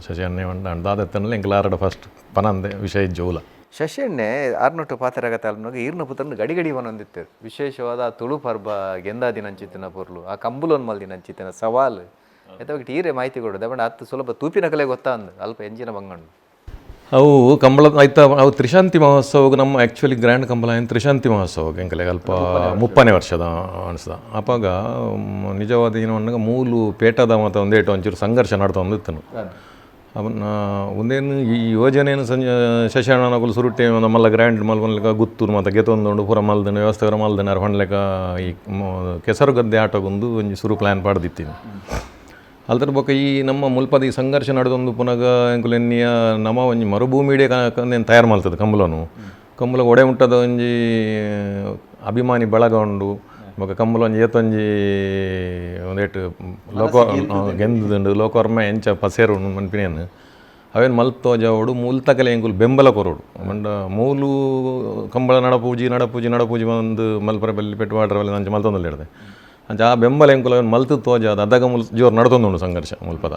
ಶಶಿ ಅನ್ನೆ ಉಂಡು ಅಂಡು ದಾದತ್ತನಲ್ಲಿ ಎಂಕ್ಲ ಆರಡ ಫಸ್ಟ್ ಪನಂದೆ ವಿಷಯ ಜೋಲ ಶಶಿಯಣ್ಣೆ ಆರ್ನೊಟ್ಟು ಪಾತ್ರಗತ ಅಲ್ನಾಗ ಈರ್ನ ಪುತ್ರನ ಗಡಿ ಒಂದೊಂದಿತ್ತೇರು ವಿಶೇಷವಾದ ಆ ತುಳು ಪರ್ಬ ಗೆಂದಾದಿನ ಅಂಚಿತ್ತಿನ ಪೊರ್ಲು ಆ ಕಂಬುಲೊನ್ ಮಲ್ದಿನ ಅಂಚಿತ್ತಿನ ಸವಾಲು ಎತ್ತಬಿಟ್ಟು ಈರೇ ಮಾಹಿತಿ ಕೊಡೋದು ಬಟ್ ಅತ್ತು ಸುಲಭ ತೂಪಿನ ಕಲೆ ಗೊತ್ತಾ ಅಂದು ಅಲ್ಪ ಎಂಜಿನ ಬಂಗಂಡು ಅವು ಕಂಬಳ ಆಯ್ತಾ ಅವು ತ್ರಿಶಾಂತಿ ಮಹೋತ್ಸವಕ್ಕೆ ನಮ್ಮ ಆ್ಯಕ್ಚುಲಿ ಗ್ರ್ಯಾಂಡ್ ಕಂಬಳ ಏನು ತ್ರಿಶಾಂತಿ ಮಹೋತ್ಸವಕ್ಕೆ ಎಂಕಲೆ ಅಲ್ಪ 30ನೇ ವರ್ಷದ ಅನಿಸ್ದ ಅಪಾಗ ನಿಜವಾದ ಏನು ಅನ್ನಗ ಮೂಲು ಪೇಟದ ಮತ್ತು ಒಂದೇಟು ಒಂಚೂರು ಸಂಘರ್ಷ ನಡ್ತಾ ಒಂದಿತ್ತನು ಅವನ್ನ ಒಂದೇನು ಈ ಯೋಜನೆಯನ್ನು ಶಶಾಣನಗಳು ಸುರುಟ್ಟೆ ನಮ್ಮಲ್ಲ ಗ್ರ್ಯಾಂಡ್ ಮಲ್ಪನ್ಲೆಕ್ಕ ಗುತ್ತೂರು ಮತ್ತು ಗೆತ್ತೊಂದು ಪೂರ ಮಲ್ದನ ವ್ಯವಸ್ಥೆ ಮಲ್ದನ ಹೊಂಡ್ಲೆಕ್ಕ ಈ ಕೆಸರು ಗದ್ದೆ ಆಟಗೊಂದು ಒಂಜಿ ಸುರು ಪ್ಲ್ಯಾನ್ ಪಡೆದಿತ್ತೀನಿ ಅಲ್ತರ ಬೊಕ್ಕ ಈ ನಮ್ಮ ಮುಲ್ಪದ ಈ ಸಂಘರ್ಷ ನಡೆದೊಂದು ಪುನಗ ಎಂಕುಲೆನ್ನಿಯ ನಮ್ಮ ಒಂಜಿ ಮರುಭೂಮಿಡೆ ಕಂದೇನು ತಯಾರು ಮಾಡ್ತದೆ ಕಂಬಳನು ಕಂಬಳ ಒಡೆ ಮುಟ್ಟದ ಒಂಜಿ ಅಭಿಮಾನಿ ಬಳಗ ಉಂಡು ಬೊಕ್ಕ ಕಂಬಳ ಒಂಜಿ ಏತೊಂಜಿ ಒಂದೇಟು ಗೆಂದುಂಡು ಲೋಕವರ್ಮ ಎಂಚ ಪಸೇರು ಮನ್ಪಿನೇನು ಅವೇನು ಮಲ್ತೋಜಾವಡು ಮುಲ್ತಕಲೆ ಎಂಕುಲು ಬೆಂಬಲ ಕೊರೋಡು ಮಂಡ ಮೂಲು ಕಂಬಳ ನಡಪೂಜಿ ಒಂದು ಮಲ್ಪರ ಬೆಲ್ಲಿ ಪೆಟ್ಟು ವಾಡ್ರವಲ್ಲಿ ನಂಚೆ ಮಲ್ತೊಂದಲ್ಲಿ ಹಿಡ್ದೆ ಅಂಚ ಆ ಬೆಂಬಲ ಎಂಕುಲು ಅವನು ಮಲ್ತು ತೋಜಾದ ಅದಾಗ ಜೋರು ನಡ್ತೊಂದುಂಡು ಸಂಘರ್ಷ ಮುಲ್ಪದ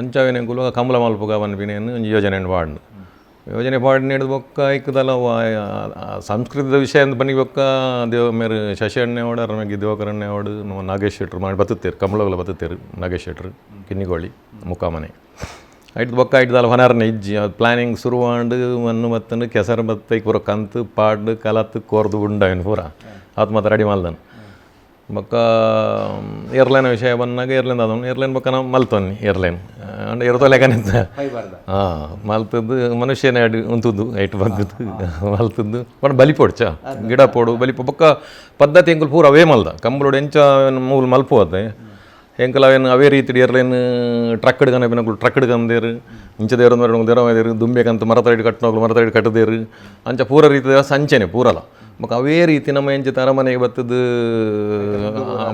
ಅಂಚವೇನು ಎಂಕುಲು ಕಂಬಳ ಮಲ್ಪುಗ ಮನ್ಪಿನೇನು ಒಂಜಿ ಯೋಜನೆ ಪಾಡ್ನು ಯೋಜನೆ ಪಾಡಿನ ಹಿಡಿದು ಬೊಕ್ಕ ಐಕ್ಕದಲ್ಲ ಸಂಸ್ಕೃತದ ವಿಷಯ ಅಂತ ಬನ್ನಿ ಬೊಕ್ಕ ದೇವ ಮೇರೆ ಶಶಿ ಅವಡು ಅರಮೇಗಿ ದೇವಕರಣ್ಣೆ ಅವಡು ನಮ್ಮ ನಾಗೇಶ್ ಶೆಟ್ರು ಮಾಡಿ ಬತ್ತುತ್ತೇರು ಕಂಬಳಗಳು ಬತ್ತುತ್ತೇರು ನಾಗೇಶ್ ಶೆಟ್ರು ಕಿನ್ನಿಗೋಳಿ ಮುಖಾಮನೆ ಐಟ್ ಬೊಕ್ಕ ಐಟ್ದಲ್ಲ ಹೊನಾರನೆ ಇಜ್ಜಿ ಅದು ಪ್ಲಾನಿಂಗ್ ಶುರುವಾಂಡು ಮಣ್ಣು ಮತ್ತನ್ನು ಕೆಸರು ಬತ್ತೈ ಪೂರ ಕಂತು ಪಾಡು ಕಲತ್ತು ಕೋರ್ದು ಉಂಡವನು ಪೂರ ಅದು ಮತ್ತೆ ರೆಡಿ ಮಾಡ್ದನು ಬೊಕ್ಕ ಏರ್ಲೈನ್ ವಿಷಯ ಬಂದಾಗ ಏರ್ಲೈನ್ ಅದನ್ನು ಏರ್ಲೈನ್ ಬೊಕ್ಕ ನಾವು ಮಲ್ತೊನ್ನಿ ಏರ್ಲೈನ್ ಅಂಡ್ ಇರ್ತೋಲೆಕನಿಂತ ಮಲ್ತದ್ದು ಮನುಷ್ಯನೇ ಅಡಿ ಉಂತದ್ದು ಐಟ್ ಬಗ್ಗದ್ದು ಮಲ್ತದ್ದು ಬಟ್ ಬಲಿ ಪೋಡ್ಚ ಗಿಡ ಪೋಡು ಬಲಿ ಬೊಕ್ಕ ಪದ್ಧತಿ ಎಂಕುಲು ಪೂರ ಅವೇ ಮಲ್ದ ಕಂಬಳೋಡು ಎಂಚ ಮೂಲ ಮಲ್ಪೋದೆ ಎಂಕಲ್ ಅವೇನು ಅವೇ ರೀತಿ ಏರ್ಲೈನ್ ಟ್ರಕ್ ಹಿಡ್ಕೊಂಡು ಟ್ರಕ್ ಹಿಡ್ಕೊಂಡೇರು ಇಂಚ ದೇವ್ರ ದುಂಬೇಕಂತ ಮರತಡಿ ಕಟ್ಟಿನೋಗ್ಲು ಮರತಡಿ ಕಟ್ಟದೇರು ಅಂಚ ಪೂರ ರೀತಿ ಸಂಚೆನೆ ಪೂರಲ್ಲ ಮಕ್ಕ ಅವೇ ರೀತಿ ನಮ್ಮ ಎಂಚ ಅರಮನೆಗೆ ಬತ್ತದು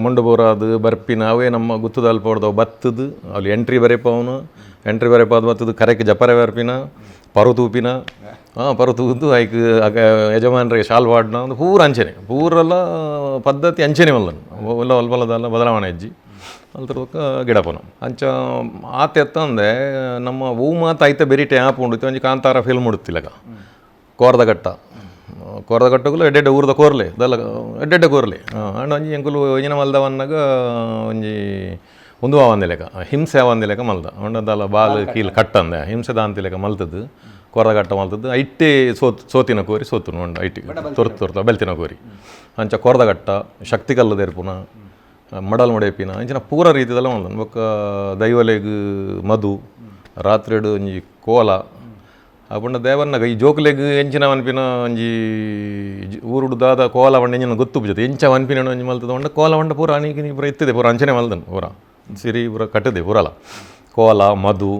ಮುಂಡು ಬೋರಾದು ಬರ್ಪಿನ ಅವೇ ನಮ್ಮ ಗುತ್ತದ ಅಲ್ಪ ಹೊಡೆದವು ಬತ್ತದು ಅಲ್ಲಿ ಎಂಟ್ರಿ ಬರೆಪವನು ಎಂಟ್ರಿ ಬರೆಪಾದ ಬತ್ತದು ಕರೆಕ್ಕೆ ಜಪರೆ ಬರ್ಪಿನ ಪರು ತೂಪಿನ ಪರು ತೂದು ಐಕ್ ಯಜಮಾನ್ರಿಗೆ ಶಾಲ್ ವಾಡ್ನ ಒಂದು ಪೂರ ಅಂಚೆನೆ ಪೂರೆಲ್ಲ ಪದ್ಧತಿ ಅಂಚೆನೆ ಮಲ್ಲನು ಎಲ್ಲ ಒಲ್ಪಲದಲ್ಲ ಬದಲಾವಣೆ ಅಜ್ಜಿ ಅಲ್ತರಕ್ಕ ಗಿಡಪನ ಅಂಚ ಆತೆತ್ತಂದೆ ನಮ್ಮ ಹೂ ಮಾತು ಐತೆ ಬೆರಿಟೆ ಆಪ್ ಉಂಡಿತ್ತು ಒಂಜಿ ಕಾಂತಾರ ಫಿಲ್ಮ್ ಉಡುತ್ತಿಲ್ಲಗ ಕೋರ್ದಗಟ್ಟಗಳು ಎಡ್ಡೆಡ್ಡೆ ಊರದ ಕೋರ್ಲೆ ಅದಲ್ಲ ಎಡ್ಡೆಡ್ಡೆ ಕೋರ್ಲೆ ಅಂಡ್ ಒಂಜಿ ಎಂಕುಲು ಯೋಜನೆ ಮಲ್ದವನ್ನಾಗ ಒಂಜಿ ಒಂದು ಆವಂದಿಲೆಕ ಹಿಂಸೆ ಆವಂದಿಲೆಕ ಮಲ್ದ ಒಂಡದಲ್ಲ ಬಾಲ್ ಕೀಲ್ ಕಟ್ಟಂದೆ ಹಿಂಸೆದ ಅಂತಿಲೆಕ ಮಲ್ತದ್ದು ಕೋರ್ದಗಟ್ಟ ಮಲ್ತದ್ದು ಐಟ್ಟೆ ಸೋತಿನ ಕೋರಿ ಸೋತು ನೋಂಡ ಐಟಿ ತೊರ್ತ ಬೆಲ್ತಿನ ಕೋರಿ ಅಂಚ ಕೋರ್ದಗಟ್ಟ ಶಕ್ತಿ ಕಲ್ಲದೇರ್ಪುನ ಮಡಲ್ ಮಡೇಪಿನ ಇಂಚಿನ ಪೂರ ರೀತಿದೆಲ್ಲ ಮಲ್ದನು ಬೊಕ್ಕ ದೈವಲೆಗ್ ಮಧು ರಾತ್ರಿಡು ಒಂಜಿ ಕೋಲ ಅಪಂಡ ದೇವನ್ನಗ ಈ ಜೋಕ್ಲೆಗ್ ಎಂಚಿನ ಅನ್ಪಿನ ಒಂಜಿ ಊರುಡು ದಾದ ಕೋಲ ಬಂಡ ಎಂಚಿನ ಗೊತ್ತು ಬುಜತೆ ಎಂಚ ಅನ್ಪಿನ ಒಂಜಿ ಮಲ್ತದ ಒಂಡ ಕೋಲ ಬಂಡ ಪೂರ ಅನಿಕಿನಿ ಪೂರ ಇತ್ತಿದೆ ಪೂರ ಅಂಚನೆ ಮಲ್ದನು ಪೂರ ಸಿರಿ ಪೂರ ಕಟ್ಟದೆ ಪೂರಲ್ಲ ಕೋಲ ಮಧು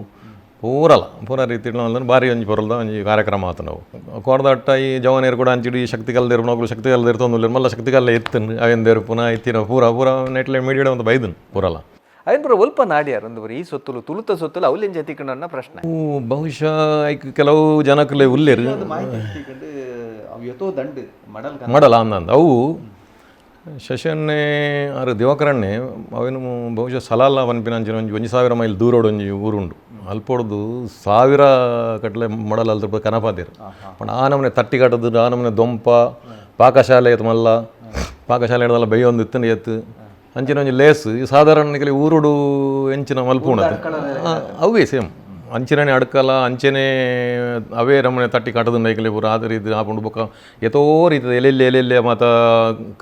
ಪೂರ ರೀತಿ ಮಲ್ದನು ಭಾರಿ ಒಂಜಿ ಪೊರಲ್ದ ಒಂಜಿ ಕಾರ್ಯಕ್ರಮ ಆತ ನಾವು ಕೋರ್ದಟ್ಟ ಈ ಜವನೇರು ಕೂಡ ಅಂಚಿಡಿ ಶಕ್ತಿ ಕಲ್ದೇರು ನೋಗ್ಲು ಶಕ್ತಿ ಕಲ್ದೇರು ತೊಂದು ಮಲ್ಲ ಶಕ್ತಿ ಕಲ್ಲ ಎತ್ತನು ಅವೇಂದೇರು ಪುನಃ ಎತ್ತಿನ ಪೂರ ನೆಟ್ಲೆ ಮೀಡಿಯಡ ಒಂದು ಬೈದನು ಪೂರಲ್ಲ ಅಯ್ಯನ್ ಪುರ ಒಲ್ಪ ನಾಡ್ಯಾರ ಒಂದು ಈ ಸೊತ್ತುಲು ತುಳುತ ಸೊತ್ತುಲು ಅವಲಿನ ಜತಿಕಣ್ಣ ಪ್ರಶ್ನೆ ಬಹುಶಃ ಐಕ್ ಕೆಲವು ಜನಕ್ಕಲೆ ಉಲ್ಲೇರು ಮಡಲ ಅಂದಂದ ಅವು ಶಶನ್ನೇ ಆರು ದಿವಾಕರಣ್ಣೆ ಅವೇನು ಬಹುಶಃ ಸಲಾಲ ಪನ್ಪಿನಂಚಿನ ಒಂಜಿ 1000 ಮೈಲ್ ದೂರೋಡು ಒಂಜಿ ಊರುಂಡು ಅಲ್ಪೊಡ್ದು 1000 ಕಟ್ಲೆ ಮಡಲ್ ಅಲ್ದ್ರ ಕನಪಾದೇರು ಪಂಡ ಆ ನಮನೆ ತಟ್ಟಿ ಕಟ್ಟದು ಆ ನಮನೆ ದೊಂಪ ಪಾಕಶಾಲೆ ಎತ್ತು ಮಲ್ಲ ಪಾಕಶಾಲೆ ಹಿಡ್ದಲ್ಲ ಬೈಯೊಂದು ಇತ್ತನ ಎತ್ತು ಅಂಚಿನ ಒಂಜಿ ಲೇಸ್ ಈ ಸಾಧಾರಣ ಊರುಡು ಎಂಚಿನ ಮಲ್ಪುಣತೆ ಅವೇ ಸೇಮ್ ಅಂಚಿನೇ ಅಡ್ಕಲ ಅಂಚೆನೆ ಅವೇ ನಮ್ಮನೆ ತಟ್ಟಿ ಕಟ್ಟದ ನೈಕಲೆ ಪೂರ ಆದ ರೀತಿ ಹಾಕೊಂಡು ಬೊಕ್ಕ ಎತೋ ರೀತಿ ಎಲ್ಲೆಲ್ಲೆ ಮತ್ತು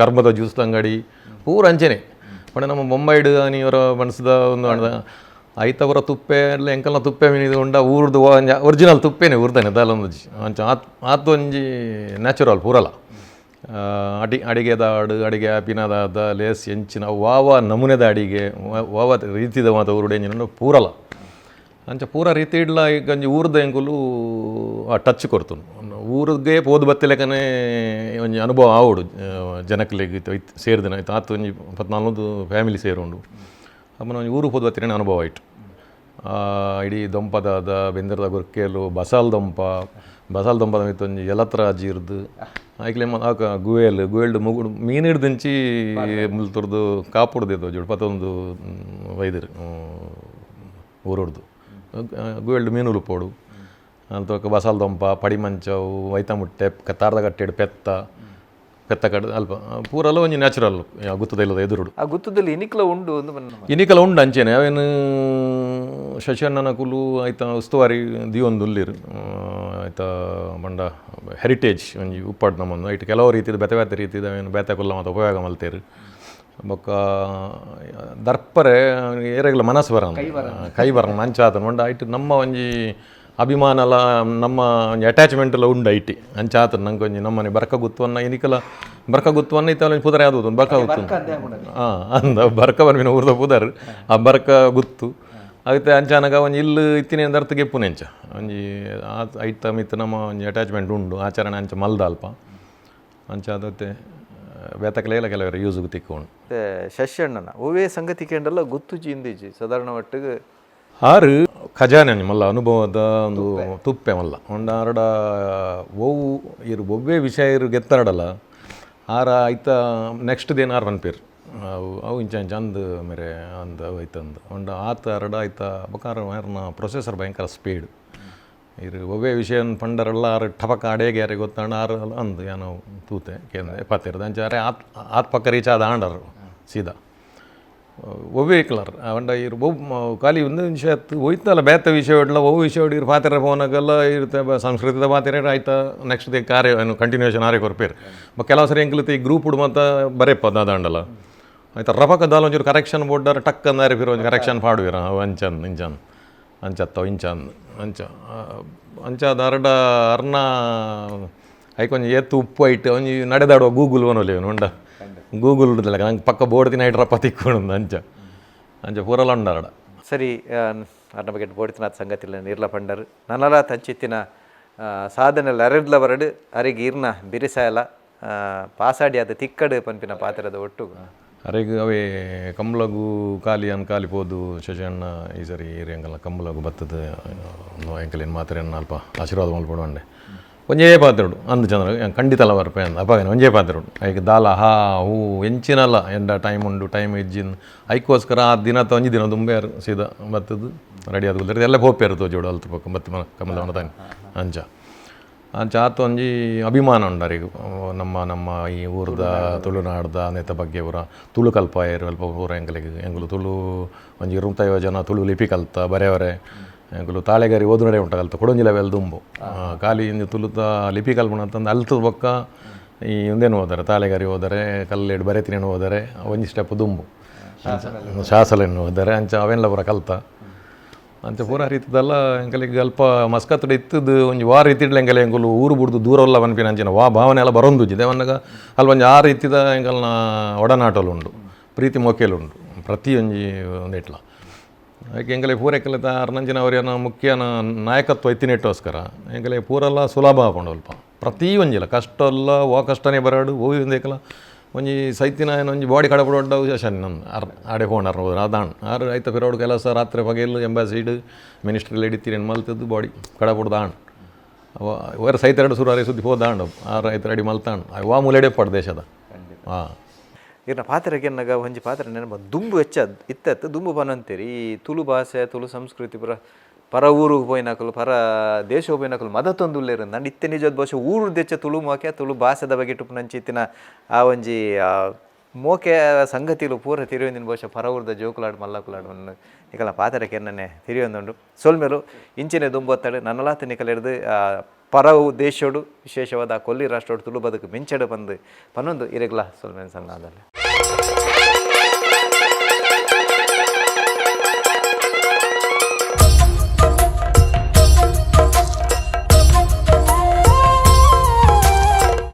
ಕರ್ಮದ ಜ್ಯೂಸ್ ಅಂಗಡಿ ಪೂರ ಅಂಚೆನೆ ಪಂಡ ನಮ್ಮ ಬೊಂಬೈಡು ನೀವರ ಬಣ್ಸದ ಒಂದು ಅಣ್ಣ ಐತವರ ತುಪ್ಪೆ ಎಲ್ಲ ಎಂಕಲ್ನ ತುಪ್ಪೆ ಮೀನಿದು ಉಂಡ ಊರ್ದು ಒರಿಜಿನಲ್ ತುಪ್ಪೇನೆ ಊರ್ದಾನೆ ಅದಲ್ಲೊಂದು ಅಂಚ ಆತು ಒಂಜಿ ನ್ಯಾಚುರಲ್ ಪೂರಲ್ಲ ಅಡಿಗೆದ ಅಡಿಗೆ ಪಿನದಾದ ಲೇಸ್ ಎಂಚಿನ ವಾವ ನಮೂನೆದ ಅಡಿಗೆ ವಾವ ರೀತಿದ ಮಾತ ಊರುಡೆ ಎಂಚಿನ ಪೂರಲ್ಲ ಅಂಚ ಪೂರ ರೀತಿ ಇಡ್ಲ ಈಗ ಒಂಜಿ ಊರ್ದ ಎಂಕುಲು ಟಚ್ ಕೊಡ್ತು ಊರಿಗೆ ಪೋದು ಬತ್ತಿಲೆಕನೇ ಒಂಜಿ ಅನುಭವ ಆವಡು ಜನಕ್ಲೆಗ್ ಸೇರಿದಿನ ಆಯ್ತು ಆತು ಒಂಜಿ 14 ಫ್ಯಾಮಿಲಿ ಸೇರುಂಡು ಅಮ್ಮನ ಒಂಜಿ ಊರು ಪೋದು ಬತ್ತಿನ ಅನುಭವ ಆಯ್ತು ಇಡೀ ದೊಂಪದಾದ ಬೆಂದಿರದ ಗುರ್ಕೇಲು ಬಸಾಲ್ ದೊಂಪದ ಮಿತ್ತು ಒಂಜಿ ಎಲತ್ರ ಜೀರ್ದು ಆಯ್ಕೆ ಆಕ ಗುವೇಲ್ಡು ಮುಗುಡು ಮೀನು ಹಿಡ್ದಿಂಚಿ ಮುಲ್ತುರ್ದು ಕಾಪುಡ್ದಿದ್ದು ಜೋಡು 11 ವೈದ್ಯರು ಊರುಡ್ದು ಗುವೆಲ್ಡು ಮೀನು ಉಲುಪೋಡು ಅಂತ ಬಸಾಲ್ ದೊಂಪ ಪಡಿ ಮಂಚವು ವೈತ ಮುಟ್ಟೆ ತಾರದ ಕಟ್ಟೆಡು ಪೆತ್ತ ಕಟ್ಟು ಅಲ್ಪ ಪೂರಲ್ಲ ಒಂಜಿ ನ್ಯಾಚುರಲ್ ಗುತ್ತದ ಇಲ್ಲದ ಎದುರುಡು ಆ ಗುತ್ತದಲ್ಲಿ ಇನಿಕಲ ಉಂಡು ಇನಿಕಲ ಉಂಡು ಅಂಚೆನೆ ಅವೇನು ಶಶಿಯಣ್ಣನ ಕುಲು ಆಯ್ತಾ ಉಸ್ತುವಾರಿ ದಿಯೊಂದು ಉಲ್ಲಿರು ಆಯ್ತಾ ಬಂಡ ಹೆರಿಟೇಜ್ ಒಂಜಿ ಉಪ್ಪಾಡು ನಮ್ಮೊಂದು ಐಟ್ ಕೆಲವು ರೀತಿದ ಬೇತೆ ರೀತಿದ ಅವೇನು ಬೇತೆ ಕುಲ್ಲ ಮತ್ತು ಉಪಯೋಗ ಮಲ್ತೇರು ಬೊಕ್ಕ ದರ್ಪರೆ ಏರೆಗ್ಲ ಮನಸ್ಸು ಬರ ಕೈ ಬರ ಮಂಚ ಆತನ ಮಂಡ ಐಟ್ ನಮ್ಮ ಒಂಜಿ ಅಭಿಮಾನಲ ನಮ್ಮ ಅಟ್ಯಾಚ್ಮೆಂಟ್ ಉಂಡು ಐಟಿ ಅಂಚ ಆತ ನಂಗೆ ಕೊಂಚ ನಮ್ಮನೆ ಬರ್ಕ ಗುತ್ತುವನ್ನ ಇನಿಕಲ ಬರ್ಕ ಗುತ್ತುವನ್ನ ಇತ್ತ ಪುದರ ಯಾವುದು ಬರ್ಕ ಗುತ್ತು ಹಾಂ ಅಂದ ಬರ್ಕ ಬರ್ಮಿನ ಊರ್ದ ಪುದರ್ ಆ ಬರ್ಕ ಗುತ್ತು ಅದಕ್ಕೆ ಅಂಚಾನಗ ಒಂದು ಇಲ್ಲು ಇತ್ತಿನ ಅರ್ಥ ಗೆಪ್ಪುನೆ ಅಂಚ ಒಂಜಿ ಐತ ಮಿತ್ತು ನಮ್ಮ ಒಂಜಿ ಅಟ್ಯಾಚ್ಮೆಂಟ್ ಉಂಡು ಆಚರಣೆ ಅಂಚ ಮಲ್ದ ಅಲ್ಪ ಅಂಚ ಅದತ್ತೆ ಬೇತಕಲೇಲ ಕೆಲವರು ಯೂಸ್ಗೆ ತಿಕ್ಕೊಂಡು ಶಶಣ್ಣನ ಓವೇ ಸಂಗತಿ ಕೇಂದ್ರಲ್ಲ ಗುತ್ತು ಜಿಂದಿಜಿ ಸಾಧಾರಣ ಒಟ್ಟಿಗೆ ಆರು ಖಜಾನೆ ಮಲ್ಲ ಅನುಭವದ ಒಂದು ತುಪ್ಪೆ ಮಲ್ಲ ಒಂಡ ಆರಡ ಓವು ಇರು ಒವ್ವೇ ವಿಷಯ ಇರು ಗೆತ್ತಾರಡಲ್ಲ ಆರ ಐತ ನೆಕ್ಸ್ಟ್ ದೇನ್ ಆರು ಅನ್ಪೇರು ಅವು ಇಂಚ ಇಂಚ ಅಂದು ಮೇರೆ ಅಂದು ಅವು ಐತಂದು ಒಂಡ ಆತ ಅರಡ ಆಯ್ತ ಬಕಾರ ಯಾರನ್ನ ಪ್ರೊಸೆಸರ್ ಭಯಂಕರ ಸ್ಪೀಡ್ ಇರು ಒವ್ವೇ ವಿಷಯ ಪಂಡರೆಲ್ಲ ಆರು ಟಪಕ ಅಡೇಗೆ ಯಾರಿಗೆ ಗೊತ್ತಾಂಡ ಆರು ಅಂದು ಏನೋ ತೂತೆ ಕೇಂದ್ರ ಪತ್ತಿರದ ಅಂಚ ಅರೆ ಆತ್ ಪಕ್ಕ ರೀಚ್ ಆದ ಆಂಡರು ಸೀದಾ ಒವ್ವೇ ಕಲರ್ ಅಂಡ ಇರು ಖಾಲಿ ಒಂದು ವಿಷಯ ಹೋಯ್ತಲ್ಲ ಬೇತ ವಿಷಯ ಹೊಡ್ಲ ಒವ್ವು ವಿಷಯ ಹೊಡಿರು ಪಾತ್ರೆ ಫೋನಾಗೆಲ್ಲ ಇರುತ್ತೆ ಸಂಸ್ಕೃತದ ಪಾತ್ರೆ ಆಯ್ತಾ ನೆಕ್ಸ್ಟ್ ದೇ ಕಾರ್ಯ ಕಂಟಿನ್ಯೂಷನ್ ಆರೇ ಕೊರ್ಪೇರು ಕೆಲವು ಸರಿ ಎಂಕ್ಲತೆ ಈ ಗ್ರೂಪ್ ಉಡು ಮತ್ತು ಬರೇಪ್ಪ ದಾಂಡಲ್ಲ ಆಯ್ತಾ ರಫಕದಾಲ ಒಂಚೂರು ಕರೆಕ್ಷನ್ ಬೋರ್ಡಾರ ಟಕ್ ಅಂದಾರೆ ಫಿರ್ ಒಂದು ಕರೆಕ್ಷನ್ ಪಾಡುವಿರ ಅವು ಅಂಚಂದು ಇಂಚಂದು ಅಂಚತ್ತವ ಇಂಚಂದು ಅಂಚಾದ ಅರಡ ಅರ್ನ ಐಕೊಂಜಿ ಎತ್ತು ಉಪ್ಪು ಐಟ್ ಒಂಜಿ ನಡೆದಾಡುವ ಗೂಗಲ್ ಒನೊಲಿ ಉಂಡ ಗೂಗಲ್ ಉಡ್ದಲ್ಲ ನಂಗೆ ಪಕ್ಕ ಬೋರ್ಡ್ ದಿನ ಇಡ್ರಪ್ಪ ತಿಕ್ಕೊಂಡು ಅಂಚ ಅಂಚ ಪೂರಲ್ಲ ಉಂಡಾರಡ ಸರಿ ಅರ್ನ ಬಗ್ಗೆ ಬೋಡ್ತಿನ ಸಂಗತಿ ಇಲ್ಲ ನಿರ್ಲ ಪಂಡರ್ ನನ್ನಲ ತಂಚಿತ್ತಿನ ಸಾಧನೆ ಅರೆಡ್ಲ ಬರಡು ಅರಿಗೆ ಇರ್ನ ಬಿರಿಸಾಯಲ ಪಾಸಾಡಿ ಅದು ತಿಕ್ಕಡು ಪಂಪಿನ ಪಾತ್ರದ ಒಟ್ಟು ಅರೆಗೆ ಅವೇ ಕಂಬಳಗು ಖಾಲಿ ಕಾಲಿಪೋದು ಶಶಣ್ಣ ಈ ಸರಿ ಹಿರಿಯಂಗಲ್ಲ ಕಂಬಳಗು ಬತ್ತದ ಎಂಕಲೇನು ಮಾತ್ರೆ ಅಲ್ಪ ಆಶೀರ್ವಾದ ಮಲ್ಪಡುವಂಡೆ ಒಂಜೇ ಪಾತ್ರೆಡು ಅಂದು ಚಂದ್ರ ಖಂಡಿತಲ್ಲ ಬರ್ಪೆ ಅಂದ ಅಪ್ಪಾಗೇನು ಒಂಜೇ ಪಾತ್ರೆಡು ಐಕೆ ದಾಲ ಹಾ ಹೂ ಎಂಚಿನಲ್ಲ ಎಂಡ ಟೈಮ್ ಉಂಡು ಟೈಮ್ ಇಜ್ಜಿನ ಐಕೋಸ್ಕರ ಆ ದಿನ ಒಂಜಿ ದಿನ ತುಂಬೆ ಸೀದಾ ಬತ್ತದು ರೆಡಿ ಆದ ಕುಲ್ತಿರ್ದು ಎಲ್ಲ ಹೋಗ್ಪೇರು ತೋಜೋಡು ಅಲ್ತು ಪಕ್ಕ ಬತ್ತ ಕಮಲ ತಾನೆ ಅಂಚ ಅಂಚ ಆತ ಒಂಜಿ ಅಭಿಮಾನ ಉಂಡರಿಗೆ ನಮ್ಮ ಈ ಊರ್ದ ತುಳುನಾಡ್ದ ನೆತ ಬಗ್ಗೆ ಊರ ತುಳು ಕಲ್ಪಾಯರು ಅಲ್ಪ ಊರ ಎಂಗಲು ತುಳು ಒಂಜಿ 25 ಜನ ತುಳು ಲಿಪಿ ಕಲ್ತ ಬರೆಯವರೆ ಎಂಕುಲು ತಾಳೆಗಾರಿ ಓದು ನಡೆ ಉಂಟ ಕಲ್ತ ಕೊಡೊಂಜಿ ಲೆವೆಲ್ ದುಂಬು ಖಾಲಿ ಇಂದು ತುಳುತ ಲಿಪಿ ಕಲ್ಪಣ ಅಂತಂದು ಅಲ್ತದ ಬೊಕ್ಕ ಈ ಒಂದೇನು ಹೋದರೆ ತಾಳೆಗಾರಿ ಹೋದರೆ ಕಲ್ಲೆಡು ಬರೆತಿನೇನು ಹೋದರೆ ಒಂಜಿ ಸ್ಟೆಪ್ ದುಂಬು ಶಾಸಲೆನ್ನು ಹೋದರೆ ಅಂಚ ಅವೆಲ್ಲ ಪೂರ ಕಲ್ತ ಅಂಚ ಪೂರ ರೀತಿದಲ್ಲ ಎಂಕಲಿಗೆ ಅಲ್ಪ ಮಸ್ಕತ್ತಡ ಇತ್ತದು ಒಂಜಿ ವಾರ ಇತ್ತಿಡ್ಲ ಎಂಕಲೆ ಎಂಕುಲು ಊರು ಬಿಡ್ದು ದೂರಲ್ಲ ಪನ್ಪಿನ ಅಂಚಿನ ಭಾವನೆ ಎಲ್ಲ ಬರೊಂದುಜ್ಜಿದೆ ಅವನಾಗ ಅಲ್ಲಿ ಒಂಜಿ ಆ ರೀತಿದ ಎಂಕಲ್ನ ಒಡನಾಟಲು ಪ್ರೀತಿ ಮೊಕ್ಕೇಲುಂಡು ಪ್ರತಿಯೊಂಜಿ ಒಂದಿಟ್ಲ ಯಾಕೆ ಎಂಕಲೆ ಪೂರ ಎಕ್ಕಲೆ ಅರ್ನಂಚಿನ ಅವರೇನ ಮುಖ್ಯನ ನಾಯಕತ್ವ ಎತ್ತಿನೆಟ್ಟೋಸ್ಕರ ಎಂಕಲೆ ಪೂರೆಲ್ಲ ಸುಲಭ ಆಪಂಡು ಅಲ್ಪ ಪ್ರತಿ ಒಂಜಿಲ್ಲ ಕಷ್ಟ ಎಲ್ಲ ಓ ಕಷ್ಟನೇ ಬರಾಡು ಹೋಗಿ ಒಂದೇಕಲ್ಲ ಒಂಜಿ ಸೈತಿನ ಒಂಜಿ ಬಾಡಿ ಕಡಪಡು ಒಡ್ಡ ಶಶನ್ ಆಡೆ ಫೋನ್ ಹೋದ್ರೆ ಅದಾಣ್ ಆರು ಆಯ್ತು ಫಿರೋಡು ಕೆಲಸ ರಾತ್ರಿ ಬಗೆಯಲು ಎಂಬಾಸಿಡ್ ಮಿನಿಸ್ಟ್ರಿಯಲ್ಲಿ ಹಿಡಿತೀರೇನು ಮಲ್ತದ್ದು ಬಾಡಿ ಕಡಪುಡು ದಾಣ್ ಅವರ ಸೈತ ಎರಡು ಸುರಾರಿ ಸುದ್ದಿ ಹೋದಾಂಡು ಆರು ಆಯ್ತು ರೆಡಿ ಮಲ್ತಾಂಡು ವಾ ಮೂಲೆಡೆ ಪಡ್ ದೇಶದ ಹಾಂ ಇರ್ನ ಪಾತ್ರೆಗೆ ಎನ್ನಾಗ ಒಂಜಿ ಪಾತ್ರೆ ನೆನಪ ದುಂಬು ಇತ್ತತ್ತು ದುಂಬು ಬನಂತೀರಿ ಈ ತುಳು ಭಾಷೆ ತುಳು ಸಂಸ್ಕೃತಿ ಪರ ಊರಿಗೆ ಹೋಯ್ನಾಕಲು ಪರ ದೇಶ ಹೋಯ್ನಾಕಲು ಮದತ್ತೊಂದುಲ್ಲೇರು ನಾನು ಇತ್ತೆ ನಿಜದ ಭಾಷೆ ಊರು ದೆಚ್ಚ ತುಳು ಮೋಕೆ ತುಳು ಭಾಷೆದ ಬಗ್ಗೆ ಟುಪ್ಪು ನಂಚಿತ್ತಿನ ಆ ಒಂಜಿ ಮೋಕೆ ಸಂಗತಿಲು ಪೂರ ತಿರಿಯೊಂದಿನ ಭಾಷೆ ಪರ ಊರ್ದ ಜೋಕುಲಾಡು ಮಲ್ಲಕುಲಾಡು ನಿಕಲ ಪಾತ್ರೆಗೆ ಎನ್ನನೆ ತಿರಿಯೊಂದುಂಡು ಸೊಲ್ಮೆರು ಇಂಚಿನ ದುಂಬೊತ್ತಡು ನನ್ನಲಾತ ನಿಕಲ ಹಿಡಿದು ಪರ ದೇಶೋಡು ವಿಶೇಷವಾದ ಕೊಲ್ಲಿ ರಾಷ್ಟ್ರೋಡು ತುಳು ಬದುಕು ಮಿಂಚಡು ಬಂದು ಪನ್ನೊಂದು ಇರೆಗ್ಲ ಸೊಲ್ಮೆನ್ ಸಣ್ಣದಲ್ಲಿ